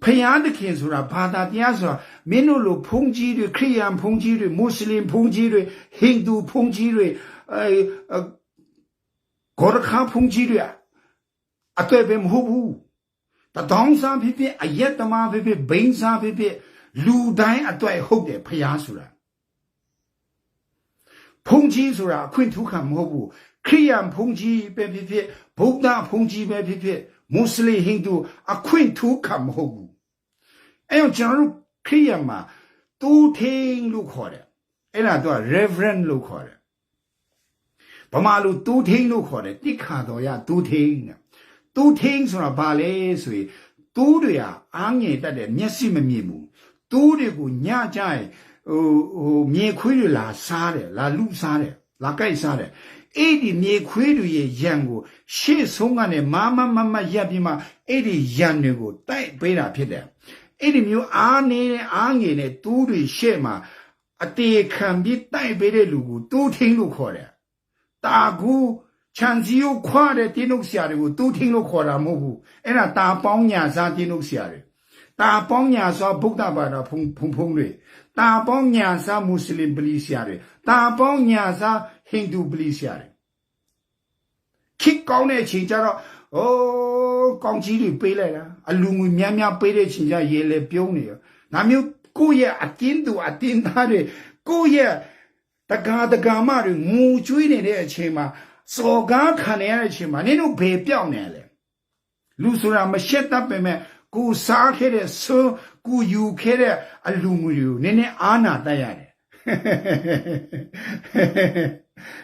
ဖယားသခင်ဆိုတာဘာသာတရားဆိုတာမင်းတို့လိုဖုန်ကြီးတွေခရိယန်ဖုန်ကြီးတွေမွတ်စလင်ဖုန်ကြီးတွေဟိန္ဒူဖုန်ကြီးတွေဂေါရခါဖုန်ကြီးတွေအတွေ့ပဲမဟုတ်ဘူးတဒေါင်းစားဖြစ်ဖြစ်အယက်သမားဖြစ်ဖြစ်ဘိန်းစားဖြစ်ဖြစ်လူတိုင်းအတွေ့ဟုတ်တယ်ဖယားဆိုတာဖုန်ကြီးဆိုတာအခွင့်ထူးခံမဟုတ်ဘူးခရိယန်ဖုန်ကြီးပဲဖြစ်ဖြစ်ဗုဒ္ဓဖုန်ကြီးပဲဖြစ်ဖြစ်မွတ်စလင်ဟိန္ဒူအခွင့်ထူးခံမဟုတ်ဘူးအဲ့တော့ကျွန်တော်တို့ခရိယန်မှာတူထင်းလို့ခေါ်တယ်အဲ့ဒါတော့ reverend လို့ခေါ်တယ်ဗမာလိုတူထင်းလို့ခေါ်တယ်တိခါတော်ရတူထင်းတဲ့တူထင်းဆိုတာဘာလဲဆိုရင်တူးတွေဟာအားငယ်တတ်တယ်မျက်စိမမြင်ဘူးတူးတွေကိုညကြရင်မြေခွေးတွေလာစားတယ်လာလူစားတယ်လာကြိုက်စားတယ်အဲ့ဒီမြေခွေးတွေရဲ့ရံကိုရှေ့ဆုံးကနေမရပ်ပြီးမှအဲ့ဒီရံတွေကိုတိုက်ပေးတာဖြစ်တယ်အဲ့ဒီမျိုးအားနေတဲ့အားငယ်တဲ့တူးတွေရှေ့မှာအတေခံပြီးတိုက်ပေးတဲ့လူကိုတူးထင်းလို့ခေါ်တယ်တာကူခြံစည်းကိုခွာတဲ့တင်းုပ်ဆရာတွေကိုတူးထင်းလို့ခေါ်တာမဟုတ်ဘူးအဲ့ဒါတာပေါင်းညာစားတင်းုပ်ဆရာတွေတာပေါင်းညာစားဗုဒ္ဓဘာသာဖုံတွေတာပေါင်းညာစားမွတ်စလင်ပလီဆရာတွေတာပေါင်းညာစားဟိန္ဒူပလီဆရာတွေခိကောင်းတဲ့အချိန်ကျတော့ကောင်းကြီးတွေပေးလိုက်တာအလူငွေများများပေးတဲ့ချိန်ကျရေလေပြုံးနေရောဒါမျိုးကိုယ့်ရဲ့အတင်းသူအတင်းသားတွေကိုယ့်ရဲ့တကာမတွေငူကျွေးနေတဲ့အချိန်မှာစော်ကားခံရတဲ့အချိန်မှာနင်တို့ဘယ်ပြောင်းနေလဲလူဆိုတာမရှက်တတ်ပေမဲ့ကိုစားခဲ့တဲ့ဆိုကိုယူခဲ့တဲ့အလူငွေတွေကိုနည်းနည်းအာနာတတ်ရတယ်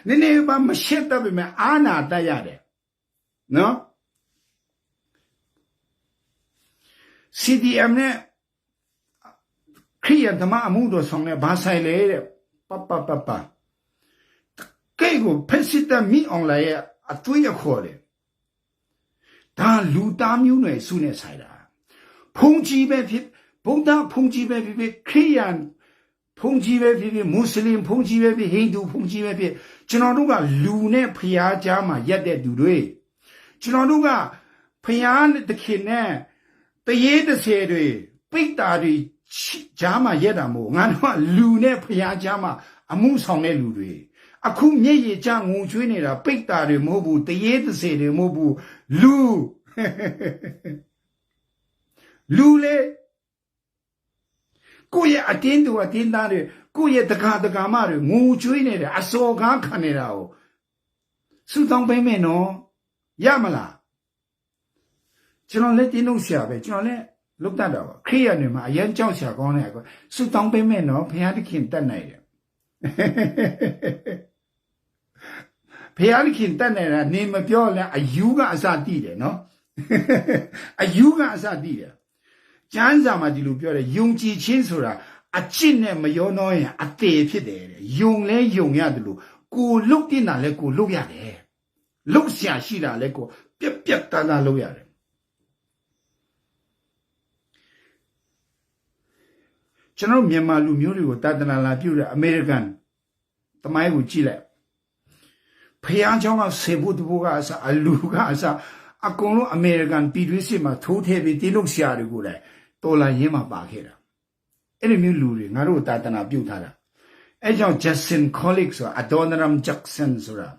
နည်းနည်းပါမရှက်တတ်ပေမဲ့အာနာတတ်ရတယ်နော် CDM နဲ့ခရိယန်ဓမ္မအမှုတော်ဆောင်တဲ့ဘာဆိုင်လဲတဲ့ပကဲကိုဖက်စစ်တမိအောင်လာရဲ့အသွေးရခေါ်တယ်ဒါလူသားမျိုးနွယ်စုနဲ့ဆိုင်တာဖုန်ကြီးပဲဖြစ်ဗုဒ္ဓဖုန်ကြီးပဲဖြစ်ခရိယန်ဖုန်ကြီးပဲဖြစ်မွတ်စလင်ဖုန်ကြီးပဲဖြစ်ဟိန္ဒူဖုန်ကြီးပဲဖြစ်ကျွန်တော်တို့ကလူနဲ့ဖျားကြားမှာရက်တဲ့သူတွေကျွန်တော်တို့ကဖျားတခင်နဲ့တရေတဆယ်တွေပိတ်တာတွေကြားမှာရက်တာမို့ငါတို့ကလူနဲ့ဖျားကြားမှာအမှုဆောင်တဲ့လူတွေအခုမျက်ရည်ကျငုံချွေးနေတာပိတ်တာတွေမဟုတ်ဘူးတရေတဆယ်တွေမဟုတ်ဘူးလူလေကိုယ့်ရဲ့အတင်းသူအတင်းသားတွေကိုယ့်ရဲ့တကာမတွေငုံချွေးနေတယ်အစော်ကားခံနေတာကိုစူတောင်းပေးမယ်နော်ရမလားကျွန်တော်လည်းတင်းလို့ဆရာပဲကျွန်တော်လည်းလုတ်တတ်တာပါခရိယန်တွေမှာအရင်ကြောက်ဆရာကောင်းတယ်ကွာစူတောင်းပေးမယ်နော်ဘုရားသခင်တတ်နိုင်တယ်ဘုရားသခင်တတ်နိုင်တာနေမပြောလဲအယူကအစတိတယ်နော်အယူကအစတိတယ်ကျမ်းစာမှာဒီလိုပြောတယ်ယုံကြည်ခြင်းဆိုတာအကျင့်နဲ့မရောနှောရင်အသေးဖြစ်တယ်တဲ့ယုံလဲယုံရတယ်လို့ကိုလုတ်တင်တာလဲကိုလုတ်ရတယ်လုတ်ဆရာရှိတာလဲကိုပြက်တန်းလုတ်ရတယ်ကျွန်တော်မြန်မာလူမျိုးတွေကိုတာသနာလာပြုတဲ့အမေရိကန်တမိုင်းကိုကြည့်လိုက်ဖျားเจ้าကဆေဘူးတဘူကအစအလူကအစအကုန်လုံးအမေရိကန်ပြည်တွင်းစစ်မှာထိုးထည့်ပြီးတင်းလို့ဆရာတွေကိုလည်းတော်လာရင်းမှာပါခဲ့တာအဲ့ဒီမျိုးလူတွေငါတို့တာသနာပြုထားတာအဲ့ကြောင့် Justin Collick ဆိုတာ Adoniram Jackson ဆိုတာ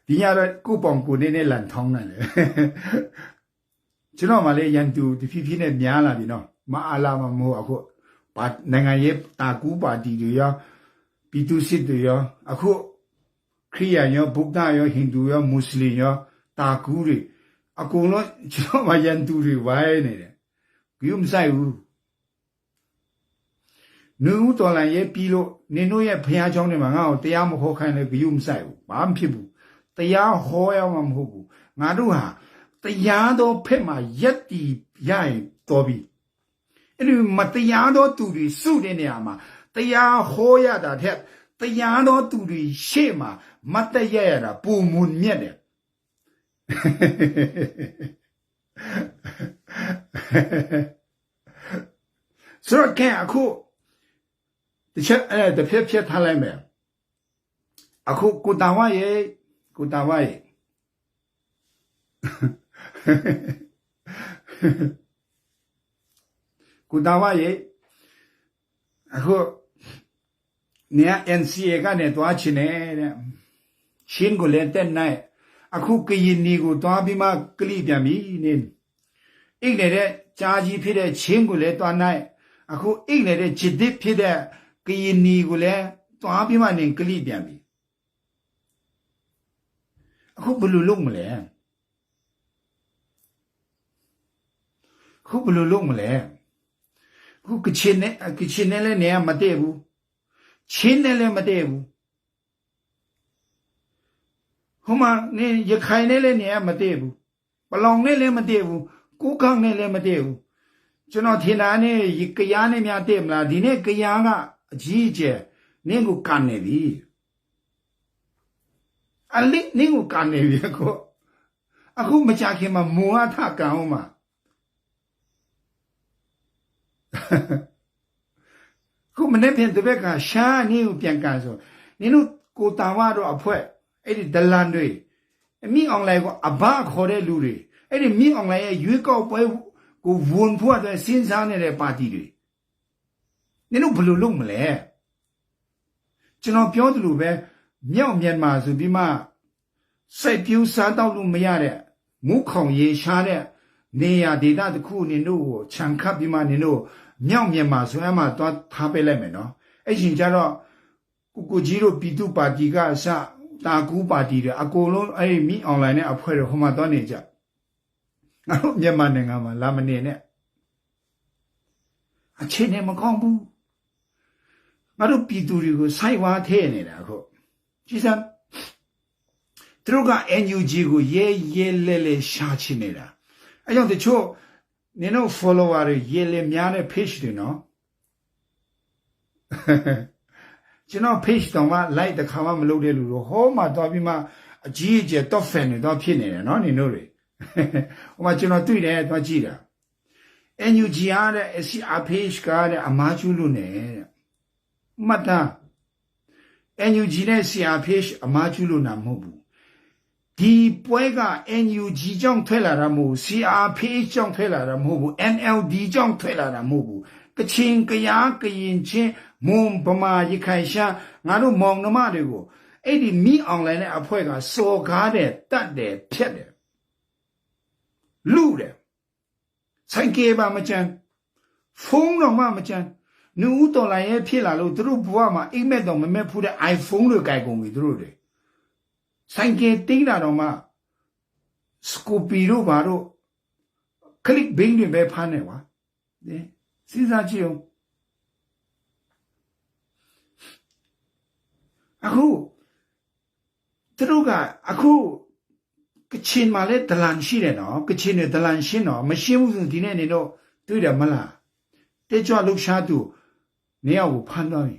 ဒီညတော့ကိုပောင်ကိုနေနဲ့လန်ထောင်းတယ်လေကျွန်တော်မှလေရန်သူတဖြည်းဖြည်းနဲ့များလာပြီနော်မအားလာမမဟုတ်အခုပါနိုင်ငံရေးတာကူပါတီတွေရောပြည်သူစစ်တွေရောအခုခရိယာရောဗုဒ္ဓရောဟိန္ဒူရောမွတ်စလင်ရောတာကူတွေအကုန်လုံးကျွန်တော်မှရန်သူတွေဝိုင်းနေတယ်ဘယ်မှမဆိုင်ဘူးနူးတော်လန်ရဲ့ပြီးလို့နင်တို့ရဲ့ဖျားချောင်းတွေမှာငါ့ကိုတရားမဟောခိုင်းလဲဘယ်မှမဆိုင်ဘူးဘာမှဖြစ်ဘူးတရားဟောရမှာမဟုတ်ဘူးငါတို့ဟာတရားတော်ဖက်မှာရက်တီရရင်တော်ပြီအဲ့ဒီမတရားတော်သူတွေစုတဲ့နေရာမှာတရားဟောရတာတဲ့တရားတော်သူတွေရှေ့မှာမတ်တရရတာပုံမွန်မြက်တယ်ဆိုတော့ကဲအခုတချက်တဖြည်းထားလိုက်မယ်အခုကိုတာဝရဲ့ကိုတာဝရဲ့အခုနေ NCA ကနေတွားချင်တယ်ချင်းကိုလည်းတက်နိုင်အခုကရင်နီကိုတွားပြီးမှကလိပြန်ပြီနေအိတ်နေတဲ့ကြာကြီးဖြစ်တဲ့ချင်းကိုလည်းတွားနိုင်အခုအိတ်နေတဲ့ဂျစ်ဒစ်ဖြစ်တဲ့ကရင်နီကိုလည်းတွားပြီးမှနေကလိပြန်ပြီအခုဘယ်လိုလုပ်မလဲအခုကချင်နဲ့လည်းနေရာမတည့်ဘူးချင်းနဲ့လည်းမတည့်ဘူးဟိုမှာနေရခိုင်နဲ့လည်းနေရာမတည့်ဘူးပလောင်နဲ့လည်းမတည့်ဘူးကိုကောင်းနဲ့လည်းမတည့်ဘူးကျွန်တော်ထင်တာနဲ့ကရားနဲ့များတည့်မလားဒီနေ့ကရားကအကြီးအကျယ်နင်းကိုကန်နေပြီအလိနင်းကိုကန်နေပြီအခုမကြခင်မှာမွန်အထကန်အောင်မှာခုမနေ့ပြန်တပက်ကရှားနင်းကိုပြန်ကန်ဆိုနင်တို့ကိုတာဝတော့အဖွဲအဲ့ဒီဒလန်တွေမိအောင်လိုက်ကိုအဘခေါ်တဲ့လူတွေအဲ့ဒီမိအောင်လိုက်ရဲ့ရွေးကောက်ပွဲကိုဝန်ဖို့အတွက်စဉ်းစားနေတဲ့ပါတီတွေနင်တို့ဘယ်လိုလုပ်မလဲကျွန်တော်ပြောသလိုပဲမြောက်မြန်မာဆိုပြီးမှစိုက်ပျိုးစားတောက်လို့မရတဲ့မုခေါင်ရေရှားတဲ့နေရာဒေသတစ်ခုနင်တို့ကိုခြံခတ်ပြီးမှနင်တို့မြောက်မြန်မာဆိုအမှသွားထားပေးလိုက်မယ်နော်အဲ့ရှင်ကျတော့ကိုကြီးတို့ပြည်သူပါတီကအစတာကူပါတီတွေအကုန်လုံးအဲ့မိအွန်လိုင်းနဲ့အဖွဲ့တွေဟိုမှာသွားနေကြငါတို့မြန်မာနိုင်ငံမှာလာမနေနဲ့အခြေအနေမကောင်းဘူးငါတို့ပြည်သူတွေကိုစိုက်ဝါးထဲနေတာအခုကြည်စမ်းသူတို့က NUG ကိုရဲလဲရှာချင်နေတာအဲကြောင့်တချို့နင်တို့ follower တွေရဲလဲများတဲ့ page တွေနော်ကျွန်တော် page တောင်မှ like တစ်ခါမှမလုပ်တဲ့လူတို့ဟောမှသွားပြီးမှအကြီးအကျယ် top fan တွေတော့ဖြစ်နေတယ်နော်နင်တို့တွေဟိုမှာကျွန်တော်တွေ့တယ်သွားကြည့်တာ NUG အားတဲ့ SCR page ကားတဲ့အမားကျူးလို့နဲ့မှတ်သား NUG နဲ့ CR page အမားကျူးလို့နာမဟုတ်ဘူးဒီပွဲက NUG ကြောင့်ထွက်လာတာမဟုတ် CR page ကြောင့်ထွက်လာတာမဟုတ်ဘူး NLD ကြောင့်ထွက်လာတာမဟုတ်ဘူးကချင်ကရားကရင်ချင်းမွန်ဗမာရခိုင်ရှာငါတို့မောင်နှမတွေကိုအဲ့ဒီမိအွန်လိုင်းနဲ့အဖွဲ့ကစော်ကားတယ်တတ်တယ်ဖြတ်တယ်လူတယ်ဆိုင်ကေပါမချမ်းဖုန်းတော့မချမ်းနူးတော်လိုင်းရဲ့ဖြစ်လာလို့သူတို့ဘဝမှာအိမ်မက်တော့မမက်ဖူးတဲ့ iPhone တွေကြိုက်ကုန်ပြီသူတို့တွေဆိုင်ကေတင်းတာတော့မှစကူပီတို့ဘာတို့ကလစ်ဘင်းတွေပဲဖမ်းနေပါစဉ်းစားကြည့်အောင်အခုသူတို့ကအခုကချင်မှာလဲဒလန်ရှိတယ်နော်ကချင်နဲ့ဒလန်ရှင်းတော့မရှင်းဘူးဆိုဒီနေ့နေတော့တွေ့တယ်မလားတေချွာလှရှားသူနေရာကိုဖမ်းသွားပြီ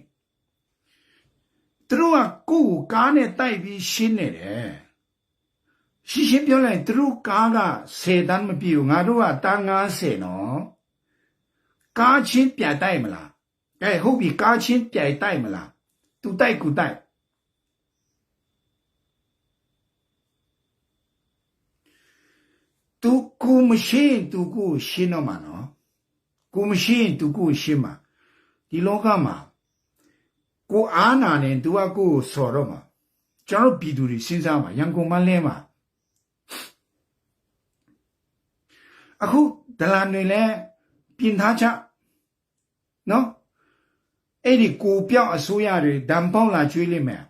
သူတို့ကကိုယ်ကားနဲ့တိုက်ပြီးရှင်းနေတယ်ရှင်းပြောလိုက်သူတို့ကားက10တန်းမပြည့်ဘူးငါတို့ကတန်း90နော်ကားချင်းပြိုင်တိုက်မလားကဲဟုတ်ပြီကားချင်းပြိုင်တိုက်မလားသူတိုက်ကူတိုက်သူကိုမရှိသူကိုရှင်းတော့မှာနော်ကိုမရှိသူကိုရှင်းမှာဒီလောကမှာကိုအားနာနေသူကကိုစော်တော့မှာ ကျွန်တော်ပြည်သူတွေစဉ်းစားပါရန်ကုန်မှာလဲမှာအခုဒလန်တွေလဲပြင်ထားချနော်အဲ့ဒီကိုပြောက်အစိုးရတွေဒံပေါက်လာကျွေးလိမ့်မယ်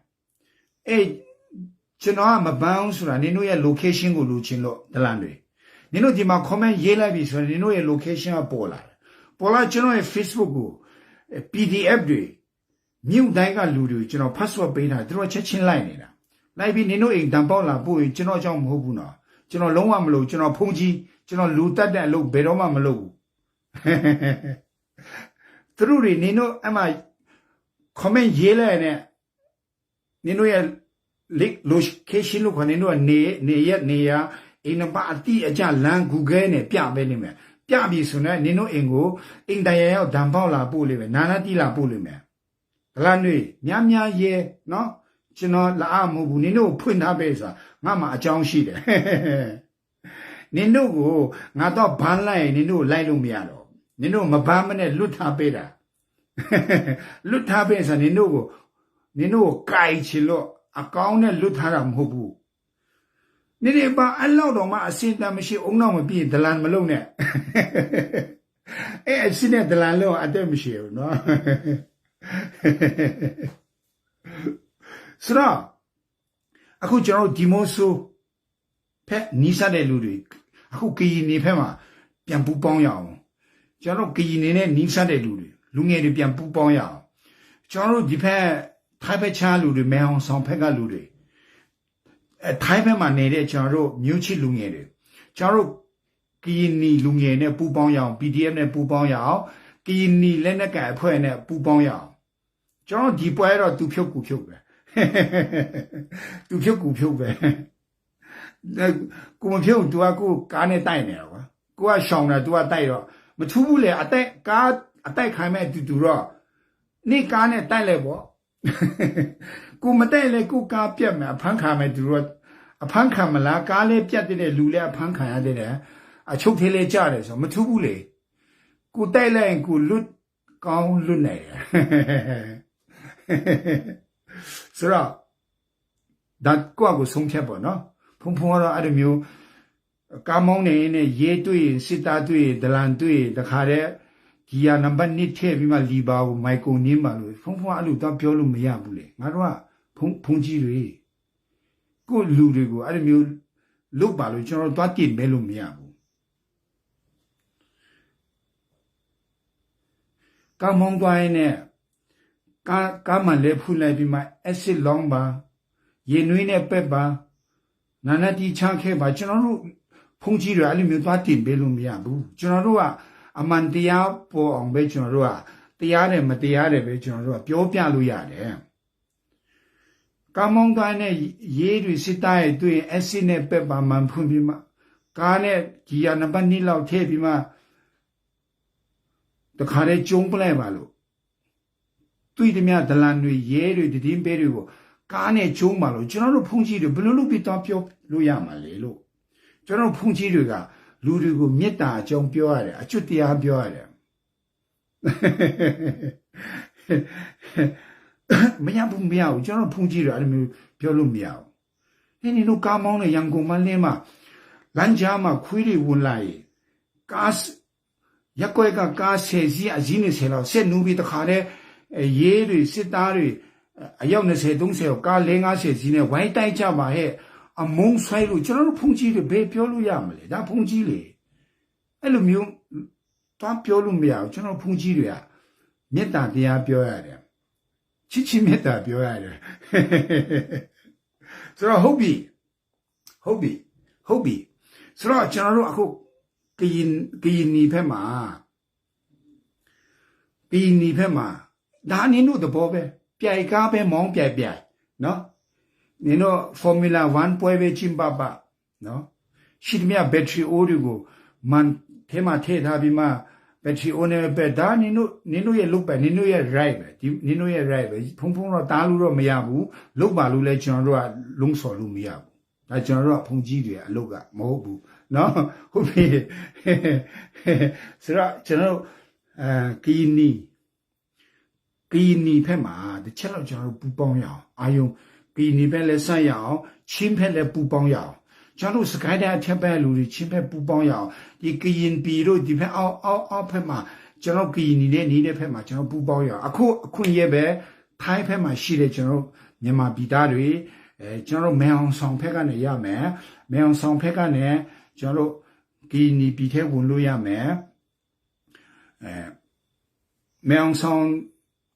အဲ့ကျွန်တော်ကမပန်းဆိုတာနင်တို့ရဲ့ location ကိုလိုချင်လို့ဒလန်တွေနင်တို့ဒီမှာ comment ရေးလိုက်ပြီဆိုရင်နင်တို့ရဲ့ location ကပေါ်လာတယ်ပေါ်လာကျွန်တော်ရဲ့ Facebook ကို PDF တွေမြို့တိုင်းကလူတွေကျွန်တော် password ပေးထားတယ်သူတို့ချက်ချင်းလိုက်နေတာလိုက်ပြီးနင်တို့အိမ်တန်ပေါက်လာပို့ရင်ကျွန်တော်ကြောင့်မဟုတ်ဘူးနော်ကျွန်တော်လုံးဝမလုပ်ကျွန်တော်ဖုန်းကြီးကျွန်တော်လူတက်တဲ့အလုပ်ဘယ်တော့မှမလုပ်ဘူးသူတို့တွေနင်တို့အမှ comment ရေးလိုက်နဲ့နင်တို့ရဲ့ location လို့ခေါ်နင်တို့ကနေရအိမ်နံပါတ်အတိအကျလမ်း Google နဲ့ပြပေးလိမ့်မယ်ပြပြီဆိုတော့နင်တို့အိမ်ကိုအိမ်တရရောက်ဒံပေါက်လာပို့လိမ့်မယ်နာနာတိလာပို့လိမ့်မယ်ဒလန်တွေများရဲနော်ကျွန်တော်လာအမဟုတ်ဘူးနင်တို့ဖွင့်ထားပေးဆိုတာငါမှအကြောင်းရှိတယ်နင်တို့ကိုငါတော့ဘန်းလိုက်နင်တို့လိုက်လို့မရတော့နင်တို့မဘန်းမနဲ့လွတ်ထားပေးတာလွတ်ထားပေးဆိုနင်တို့ကိုကြိုက်ချင်လို့အကောင်းနဲ့လွတ်ထားတာမဟုတ်ဘူးနင်တွေပါအလောက်တော့မှအစင်တမ်းမရှိအောင်တော့မပြည့်ဒလန်မလုံးနဲ့အဲ့အစင်နဲ့ဒလန်လုံးအတက်မရှိဘူးနော်ဆိုတော့အခုကျွန်တော်ဒီမိုးဆိုးဖက်နီးစပ်တဲ့လူတွေအခုကရင်နေဖက်မှာပြန်ပူပေါင်းရအောင်ကျွန်တော်ကရင်နေနဲ့နီးစပ်တဲ့လူငယ်တွေပြန်ပူပေါင်းရအောင်ကျွန်တော်ဒီဖက်ထိုင်းဖက်ချားလူတွေမဲအောင်ဆောင်ဖက်ကလူတွေထိုင်းဖက်မှာနေတဲ့ကျွန်တော်မြို့ချစ်လူငယ်တွေကျွန်တော်ကရင်နီလူငယ်နဲ့ပူပေါင်းရအောင် PDF နဲ့ပူပေါင်းရအောင်ကရင်နီလက်နက်ကင်အဖွဲ့နဲ့ပူပေါင်းရအောင်ကျွန်တော်ဒီပွဲတော့သူဖြုတ်ကူဖြုတ်ပဲသူဖြုတ်ကူဖြုတ်ပဲကိုမဖြုတ် तू ကကိုကားနဲ့တိုက်နေတာကွာကိုကရှောင်းတာ तू ကတိုက်တော့မထူးဘူးလေအတိုက်ကားအတိုက်ခိုင်းမဲ့တူတော့နေကားနဲ့တိုက်လိုက်ပေါ့ကိုမတိုက်လေကိုကားပြက်မယ်အဖမ်းခံမယ်တူတော့အဖမ်းခံမလားကားလေးပြက်တဲ့လူလေးအဖမ်းခံရတဲ့အချုပ်သေးလေးကြားတယ်ဆိုမထူးဘူးလေကိုတိုက်လိုက်ရင်ကိုလွတ်ကောင်းလွတ်နေတယ်ဆိုတော့ဒါကိုဆုံးဖြတ်ပေါ့နော်ဖုံကတော့အဲ့လိုမျိုးကားမောင်းနေနဲ့ရေးတွေ့စစ်သားတွေ့ဒလန်တွေ့တခါတည်းဒီယာနံပါတ်1ထည့်ပြီးမှလီဘာကိုမိုက်ကိုနင်းပါလို့ဖုံကအဲ့လိုတော့ပြောလို့မရဘူးလေငါတို့ကဖုံကြီးတွေကိုလူတွေကိုအဲ့လိုမျိုးလုတ်ပါလို့ကျွန်တော်တို့သွားတင်မဲလို့မရဘူးကားမောင်းသွားရင်နဲ့ကားမှလည်းဖူးလိုက်ပြီးမှ acid long ပါရေနွေးနဲ့ပက်ပါနာနာတီချခဲ့ပါကျွန်တော်တို့ဖုန်ကြီးတွေအဲ့လိုမျိုးသွားတင်ပေးလို့မရဘူးကျွန်တော်တို့ကအမှန်တရားပေါ်အောင်ပဲကျွန်တော်တို့ကတရားတယ်မတရားတယ်ပဲကျွန်တော်တို့ကပြောပြလို့ရတယ်ကာမောင်းတိုင်းနဲ့ရေးတွေစစ်သားရဲ့တွေ့ acid နဲ့ပက်ပါမှန်ဖွင့်ပြီးမှကားနဲ့ဂျီယာနံပါတ်2လောက်ထည့်ပြီးမှတခါတည်းကျုံးပလိုက်ပါလို့တွေ့သည်များဒလန်တွေရဲတွေတည်င်းပေးတွေကိုကားနဲ့ကျုံးပါလို့ကျွန်တော်တို့ဖုန်ကြီးတွေဘယ်လိုလုပ်ပြီးတော့ပြောလို့ရမှာလဲလို့ကျွန်တော်ဖုန်ကြီးတွေကလူတွေကိုမေတ္တာအကြောင်းပြောရတယ်အကျွတ်တရားပြောရတယ်မရဘူးကျွန်တော်ဖုန်ကြီးတွေအဲ့လိုမျိုးပြောလို့မရဘူးနင်တို့ကားမောင်းနဲ့ရန်ကုန်မှာလင်းမှာလမ်းကြားမှာခွေးတွေဝင်လာရင်ကားရက်ွက်ကကား10စီးအစီး20လောက်ဆက်နူးပြီးတခါတည်းရေးတွေစစ်သားတွေအယောက်20 30ကား50စီးနဲ့ဝိုင်းတိုက်ကြပါဟဲ့အမုန်းဆွဲလို့ကျွန်တော်တို့ဖုန်ကြီးတွေဘယ်ပြောလို့ရမလဲဒါဖုန်ကြီးလေအဲ့လိုမျိုးသွားပြောလို့မရဘူးကျွန်တော်ဖုန်ကြီးတွေကမေတ္တာတရားပြောရတယ်ချစ်ချင်းမေတ္တာပြောရတယ်ဆိုတော့ဟုတ်ပြီဆိုတော့ကျွန်တော်တို့အခုကရင်နီဖက်မှာဒါနင်တို့သဘောပဲပြိုင်ကားပဲမောင်းပြိုင်နော်နင်တို့ Formula 1ပွဲပဲချင်းပါနော်ရှိသမျှဘက်ထရီအိုးတွေကိုမန်ထဲမှာထည့်ထားပြီးမှဘက်ထရီအိုးနဲ့ပဲဒါနင်တို့ရဲ့လုပ်ပဲနင်တို့ရဲ့ right ပဲဒီနင်တို့ရဲ့ right ပဲဖုံတော့တားလို့တော့မရဘူးလုပ်ပါလို့လဲကျွန်တော်တို့ကလုံးစော်လို့မရဘူးဒါကျွန်တော်တို့ကဖုန်ကြီးတွေအလုပ်ကမဟုတ်ဘူးနော်ဟုတ်ပြီဆိုတော့ကျွန်တော်ကီနီဖက်မှာတစ်ချက်တော့ကျွန်တော်တို့ပူပေါင်းရအောင်အာယုံ给你边来上药，钦派来补帮药。假如是开的天白路的钦派补帮药，你给人比如地片凹派嘛，假如给你的派嘛，假如补帮药，可也呗，太派嘛，系列假如你嘛比大的，假如没有上派个呢也没有上派个呢，假如给你比太温路也没有上。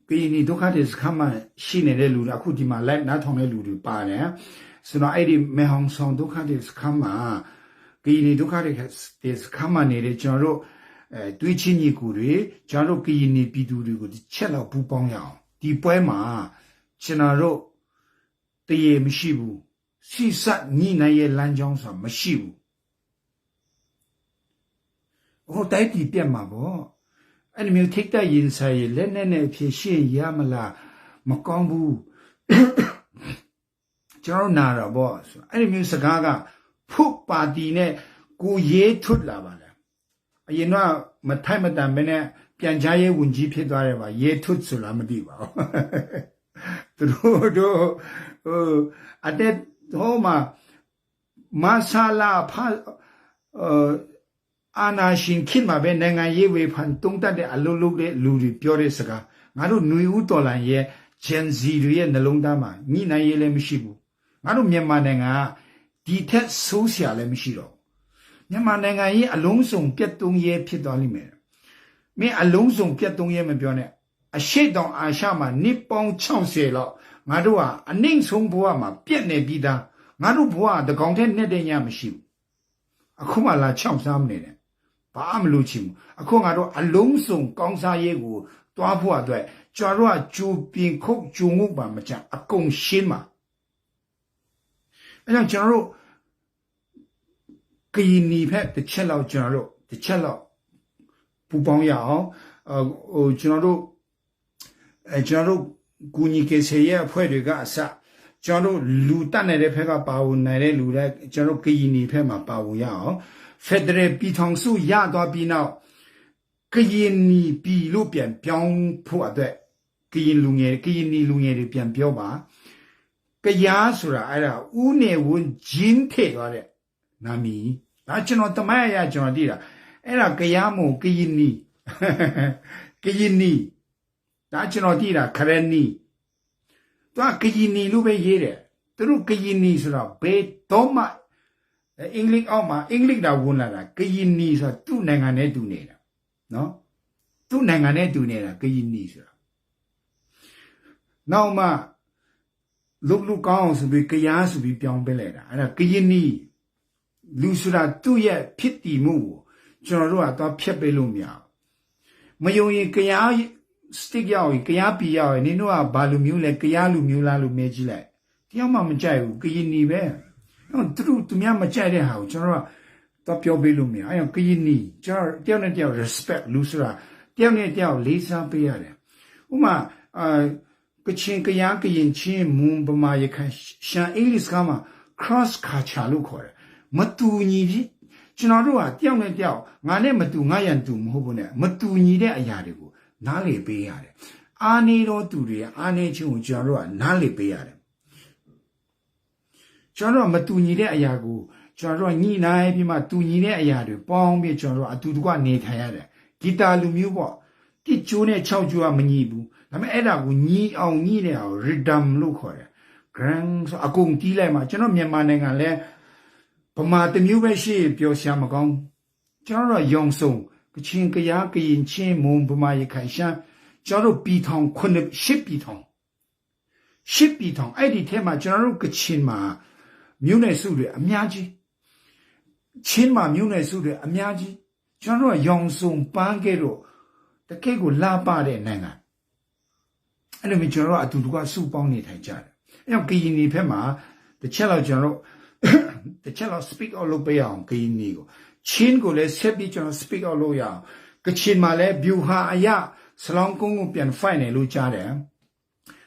给你都看的是看嘛，新年的路的，估计嘛来那趟的路的罢了。是那爱的每行上都看的是看嘛，给你都看的是看嘛，你的假如对起你过的，假如给你比度的过的，吃了不帮呀，第八嘛，吃那肉，对也没西不，其实你那也烂江上没西不，我带地变嘛不。你没有听到人说，那片线也么啦，没讲不，叫哪了不？你没有是干个，扑把地呢，过野出了吧了，因为没太没单边呢，边家也问题偏多了吧，野出出了么地吧，都，这好嘛，马萨拉怕，阿那新看嘛，别那个也为判东大的阿鲁鲁的路的标的是个，俺都内务多了也，前几日也那弄的嘛，你那也来没西不？俺都缅甸那个地铁收下来没西了，缅甸那个也阿龙松别东也撇到里面，没阿龙松别东也没标呢，啊谁当阿下嘛，你帮抢谁了？俺都啊，阿宁松不啊嘛，别那边的，俺都不啊，的刚才那点也没西，啊恐怕拉抢啥么呢？把么路去嘛，可俺说龙松刚啥业务，多铺啊对，假如周边口中午吧么讲贡献嘛，像假如给你派的吃了假如的吃了不帮呀，假如过年给谁也派这个啥，假如路单来的派个保护来的路来，假如给你派嘛保护呀。发的比汤数亚多比那，个人你比路边标破对，个人你路眼的边标吧，个亚数啦，哎呀，五年问今天多的，那米，那就那他妈呀，就那地了，哎呀，个亚么个人你，个人你，那就那地了，可能你，多个人你路边野的，都个人你是啦，被多嘛。English 奥嘛 ，English da won la da， ကရင်နီဆိုသူ့နိုင်ငံနဲ့တူနေတာနော်သူ့နိုင်ငံနဲ့တူနေတာကရင်နီဆိုတာနောက်မှလူကောင်းအောင်ဆိုပြီးကရားဆိုပြီးပြောင်းပေးလိုက်တာအဲ့ဒါကရင်နီလူဆိုတာသူ့ရဲ့ဖြစ်တည်မှုကိုကျွန်တော်တို့ကတော့ဖျက်ပေးလို့မရဘူးမယုံရင်ကရား stick ရောက်ရင်ကရားပီရောက်ရင်နင်တို့ကဘာလူမျိုးလဲကရားလူမျိုးလားလို့မေးကြည့်လိုက်တယောက်မှမကြိုက်ဘူးကရင်နီပဲသူများမကြိုက်တဲ့ဟာကိုကျွန်တော်တော့ပြောပေးလို့မရအဲ့ကရင်နီကျွန်တော်တယောက်နဲ့တယောက် respect လူဆိုတာတယောက်နဲ့တယောက်လေးစားပေးရတယ်ဥမာကချင်းကရားကရင်ချင်းမွန်ဗမာရခိုင်ရှမ်းအင်္ဂလိပ်ကမှာ cross culture လို့ခေါ်တယ်မတူညီဖြစ်ကျွန်တော်တို့ကတယောက်နဲ့တယောက်ငါနဲ့မတူငါရန်တူမဟုတ်ဘူးနဲ့မတူညီတဲ့အရာတွေကိုနားလည်ပေးရတယ်အားနေတော့သူတွေအားနေခြင်းကိုကျွန်တော်တို့ကနားလည်ပေးရတယ်ကျွန်တော်မတူညီတဲ့အရာကိုကျွန်တော်ညှိနှိုင်းပြီးမှတူညီတဲ့အရာတွေပေါင်းပြီးကျွန်တော်အတူတကွနေထိုင်ရတယ်ဂီတာလူမျိုးပေါ့တိကျိုးနဲ့6ကျိုးကမညီဘူးဒါပေမဲ့အဲ့ဒါကိုညီအောင်ညှိတဲ့အောင် rhythm လို့ခေါ်တယ် grand ဆိုအကုန်တီးလိုက်မှကျွန်တော်မြန်မာနိုင်ငံလဲဗမာတမျိုးပဲရှိပြောရှာမကောင်းကျွန်တော်ရုံစုံကချင်းကရားကရင်ချင်းမွန်ဗမာရခိုင်ရှမ်းကျွန်တော်ပြည်ထောင်8ပြည်ထောင်အဲ့ဒီထဲမှာကျွန်တော်တို့ကချင်းမှာမြို့နယ်စုတွေအများကြီးချင်းမှာမြို့နယ်စုတွေအများကြီးကျွန်တော်တို့ရောင်စုံပန်းခဲ့တော့တကယ့်ကိုလာပတဲ့နိုင်ငံအဲ့လိုမျိုးကျွန်တော်တို့အတူတူကစုပေါင်းနေထိုင်ကြတယ်အဲ့တော့ကရင်နီဘက်မှာတစ်ချက်လောက်ကျွန်တော်တို့ speak out လုပ်ပေးအောင်ကရင်နီကိုချင်းကိုလည်းဆက်ပြီးကျွန်တော် speak out လုပ်ရအောင်ကချင်မှာလည်း view ဟာအရာစလောင်းကုန်းကိုပြန် fight နေလို့ကြားတယ်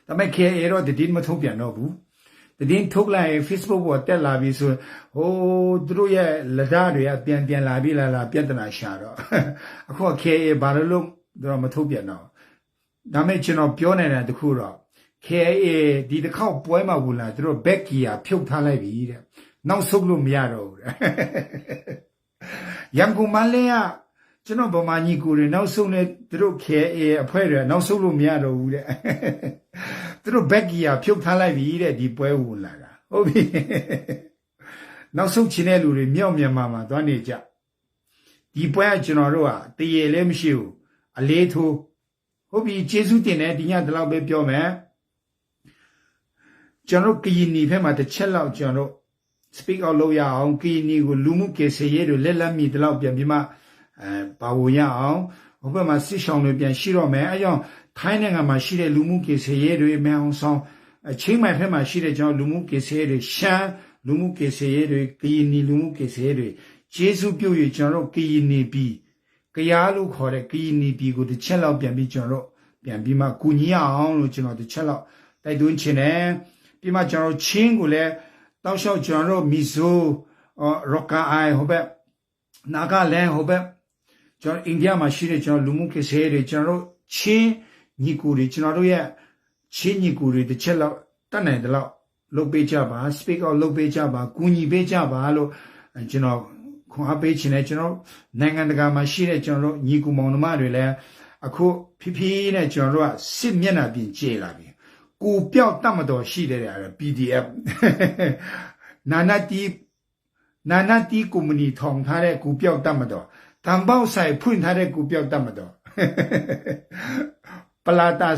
ဒါပေမဲ့ KA တော့တည်မထုတ်ပြန်တော့ဘူးတည်ထုတ်လိုက် Facebook ပေါ်တက်လာပြီဆိုဟိုသူတို့ရဲ့လက်ဓာတ်တွေကပြန်လာပြီလားပြဿနာရှာတော့အခု KA ဘာလို့တော့မထုတ်ပြန်တော့ဒါမဲ့ကျွန်တော်ပြောနေတာတခုတော့ KIA ဒီတစ်ခေါက်ပွဲမှာဝင်လာသူတို့ဘက်ကီယာဖြုတ်ထားလိုက်ပြီတဲ့နောက်ဆုံးလို့မရတော့ဘူးတဲ့ရန်ကုန်မလဲကကျွန်တော်ဗမာညီကိုတွေနောက်ဆုံးလဲသူတို့ KIA အဖွဲ့တွေနောက်ဆုံးလို့မရတော့ဘူးတဲ့သူတို့ဘက်ကီယာဖြုတ်ထားလိုက်ပြီတဲ့ဒီပွဲဝင်လာတာဟုတ်ပြီနောက်ဆုံးချင်းတဲ့လူတွေမြောက်မြန်မာမှာသွားနေကြဒီပွဲကကျွန်တော်တို့ကတရေလည်းမရှိဘူးအလေးထိုးဟုတ်ပြီကျေးဇူးတင်တယ်ဒီညဒီလောက်ပဲပြောမယ်ကျွန်တော်ကရင်နီဘက်မှာတစ်ချက်လောက်ကျွန်တော် speak out လုပ်ရအောင်ကရင်နီကိုလူမှုကေဆေးရဲတွေလက်လက်မိဒီလောက်ပြန်ပြီးမှပါဝင်ရအောင်ဟိုဘက်မှာစစ်ဆောင်တွေပြန်ရှိတော့မယ်အဲကြောင့်ထိုင်းနိုင်ငံမှာရှိတဲ့လူမှုကေဆေးရဲတွေမဲအောင်ဆောင်ချင်းမိုင်ဘက်မှာရှိတဲ့ကျွန်တော်လူမှုကေဆေးရဲတွေရှမ်းလူမှုကေဆေးရဲတွေကရင်နီလူမှုကေဆေးရဲတွေကျေးဇူးပြု၍ကျွန်တော်ကရင်နီပြည်ကရားလို့ခေါ်တဲ့ကရင်နီပြည်ကိုတစ်ချက်လောက်ပြန်ပြီးကျွန်တော်ပြန်ပြီးမှကူညီရအောင်လို့ကျွန်တော်တစ်ချက်လောက်တိုက်တွန်းချင်တယ်ပြီးမှကျွန်တော်ချင်းကိုလည်းတောက်လျှောက်ကျွန်တော်မီဇိုရော့ကာအိုင်ဟိုဘက်နာဂလန်ဟိုဘက်ကျွန်တော်အိန္ဒိယမှာရှိတဲ့ကျွန်တော်လူမှုကိစ္စတွေကျွန်တော်ချင်းညီကိုတွေကျွန်တော်တို့ရဲ့ချင်းညီကိုတွေတစ်ချက်လောက်တတ်နိုင်တယ်လို့လုပ်ပေးကြပါ speak out လုပ်ပေးကြပါကူညီပေးကြပါလို့ကျွန်တော်ခွန်အားပေးချင်တယ်ကျွန်တော်နိုင်ငံတကာမှာရှိတဲ့ကျွန်တော်ညီကိုမောင်နှမတွေလည်းအခုဖြည်းဖြည်းနဲ့ကျွန်တော်တို့ကစစ်မျက်နှာပြင်ကျေလာပြီကိုပြောက်တတ်မတော်ရှိတယ်အဲ့ PDF နာနာတီကွန်မြူနီထောင်ထားတဲ့ကိုပြောက်တတ်မတော်တံပေါက်ဆိုင်ဖွင့်ထားတဲ့ကိုပြောက်တတ်မတော်ပလာတာ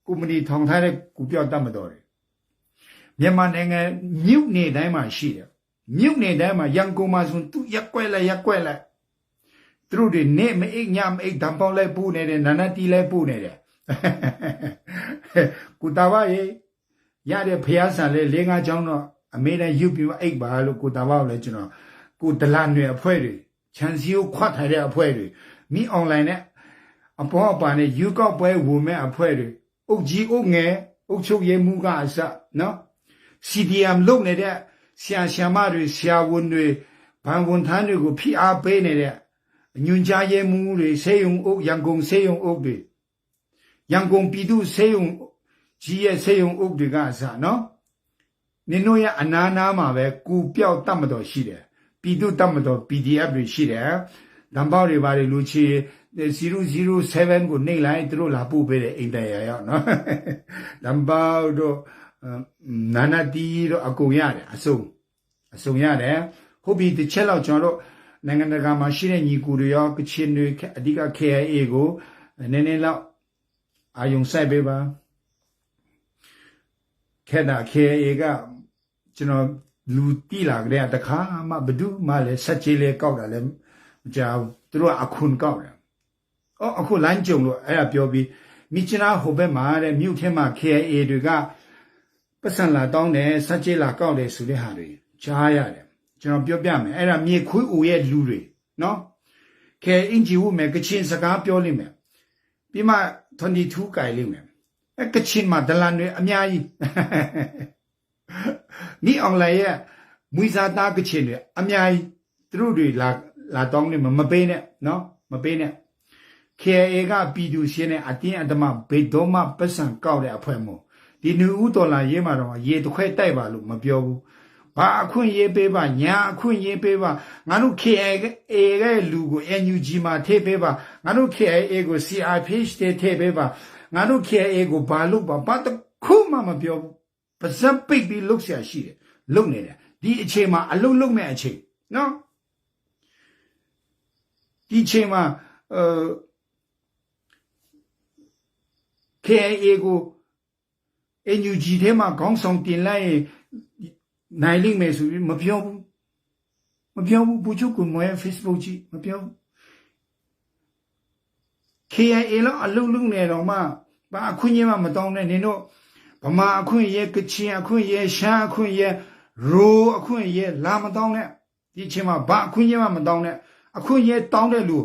ကွန်မြူနီထောင်ထားတဲ့ကိုပြောက်တတ်မတော်တယ်မြန်မာနိုင်ငံမြို့နေတိုင်းမှာရှိတယ်မြို့နေတိုင်းမှာရန်ကုန်မှာဆိုသူရက်ကွက်လိုက်သူတို့တွေနေမအိတ်ညမအိတ်တံပေါက်လိုက်ပို့နေတယ်နာနာတီလိုက်ပို့နေတယ်ကိုတာဝရေရတဲ့ဖျားဆန်လေး၄၅ချောင်းတော့အမေနဲ့ယူပြီးအိတ်ပါလို့ကိုတာဝကိုလည်းကျွန်တော်ကိုဒလာနယ်အဖွဲ့တွေခြံစည်းကိုခွတ်ထားတဲ့အဖွဲ့တွေမိအွန်လိုင်းနဲ့အပေါ်အပါနဲ့ယူကောက်ပွဲဝင်မဲ့အဖွဲ့တွေအုတ်ကြီးအုတ်ငယ်အုတ်ချုပ်ရဲမှုကအစနော် CDM လုပ်နေတဲ့ဆရာမတွေဆရာဝန်တွေဘန်ဝန်ထမ်းတွေကိုဖိအားပေးနေတဲ့ညွန်ကြားရဲမှုတွေဆေးရုံအုတ်ရန်ကုန်ဆေးရုံအုတ်တွေရန်ကုန်ပြည်သူဆေးရုံကြီးရဲ့ဆေးရုံအုပ်တွေကအစနော်နင်တို့ရဲ့အနာနာမှာပဲကူပြောက်တတ်မတော်ရှိတယ်ပြည်သူတတ်မတော် PDF တွေရှိတယ်ဓမ္ပေါတွေဘာတွေလူချီ007ကိုနှိမ့်လိုက်သူတို့လာပို့ပေးတယ်အိမ်တရရောက်နော်ဓမ္ပေါတို့နာနာတီတို့အကုန်ရတယ်အစုံရတယ်ဟုတ်ပြီတစ်ချက်လောက်ကျွန်တော်တို့နိုင်ငံတကာမှာရှိတဲ့ညီကူတွေရောကချင်တွေအဓိက KIA ကိုနည်းနည်းလောက်အာယုံစိုက်ပေးပါခဲ့တာ KIA ကကျွန်တော်လူတီလာကြတဲ့တခါမှဘဒုမှလည်းစက်ကြီးလေးကောက်တာလည်းမကြောက်သူတို့အခွန်ကောက်တယ်အခုလမ်းကြုံလို့အဲ့ဒါပြောပြီးမိချနာဟိုဘက်မှာတဲ့မြို့ထဲမှာ KIA တွေကပတ်စံလာတောင်းတယ်စက်ကြီးလာကောက်တယ်ဆိုတဲ့ဟာတွေကြားရတယ်ကျွန်တော်ပြောပြမယ်အဲ့ဒါမြေခွေးဦးရဲ့လူတွေနော် KIA အင်ဂျီဝမယ်ကချင်စကားပြောလိမ့်မယ်ပြီးမှ22ကြိုင်လိမ့်မယ်ကချင်မှာဒလန်တွေအများကြီးမိအောင်လိုက်ရဲ့မွေစာသားကချင်တွေအများကြီးသူတို့တွေလာတောင်းနေမပေးနဲ့နော်မပေးနဲ့ KIA ကပြည်သူရှင်းတဲ့အတင်းအဓမ္မဘေဒေါမပတ်စံကောက်တဲ့အဖွဲ့မို့ဒီနူဦးဒေါ်လာရေးမှာတော့ရေတစ်ခွဲတိုက်ပါလို့မပြောဘူးဘာအခွင့်ရေးပေးပါညာအခွင့်ရေးပေးပါငါတို့ KIA ရဲ့လူကို NUG မှာထည့်ပေးပါငါတို့ KIA ကို CRPH ထည့်ပေးပါငါတို့ KIA ကိုဘာလို့ပါဘာတခုမှမပြောဘူးပါစပ်ပိတ်ပြီးလှုပ်ရှားရှိတယ်လှုပ်နေတယ်ဒီအချိန်မှာအလုတ်လှုပ်မဲ့အချိန်နော်ဒီအချိန်မှာKIA ကို NUG ထဲမှာခေါင်းဆောင်တင်လိုက်ရင်နိုင်လိမ့်မယ်ဆိုပြီးမပြောဘူးဘူချုပ်ကိုမွေး Facebook ကြည့်မပြောဘူး KIA လောက်အလုတ်လုံနေတော့မှဘာအခွင့်အရေးမှမတောင်းနဲ့နင်တို့ဗမာအခွင့်အရေးကချင်အခွင့်အရေးရှမ်းအခွင့်အရေးရိုးအခွင့်အရေးလာမတောင်းနဲ့ဒီအချိန်မှာဘာအခွင့်အရေးမှမတောင်းနဲ့အခွင့်အရေးတောင်းတဲ့လူ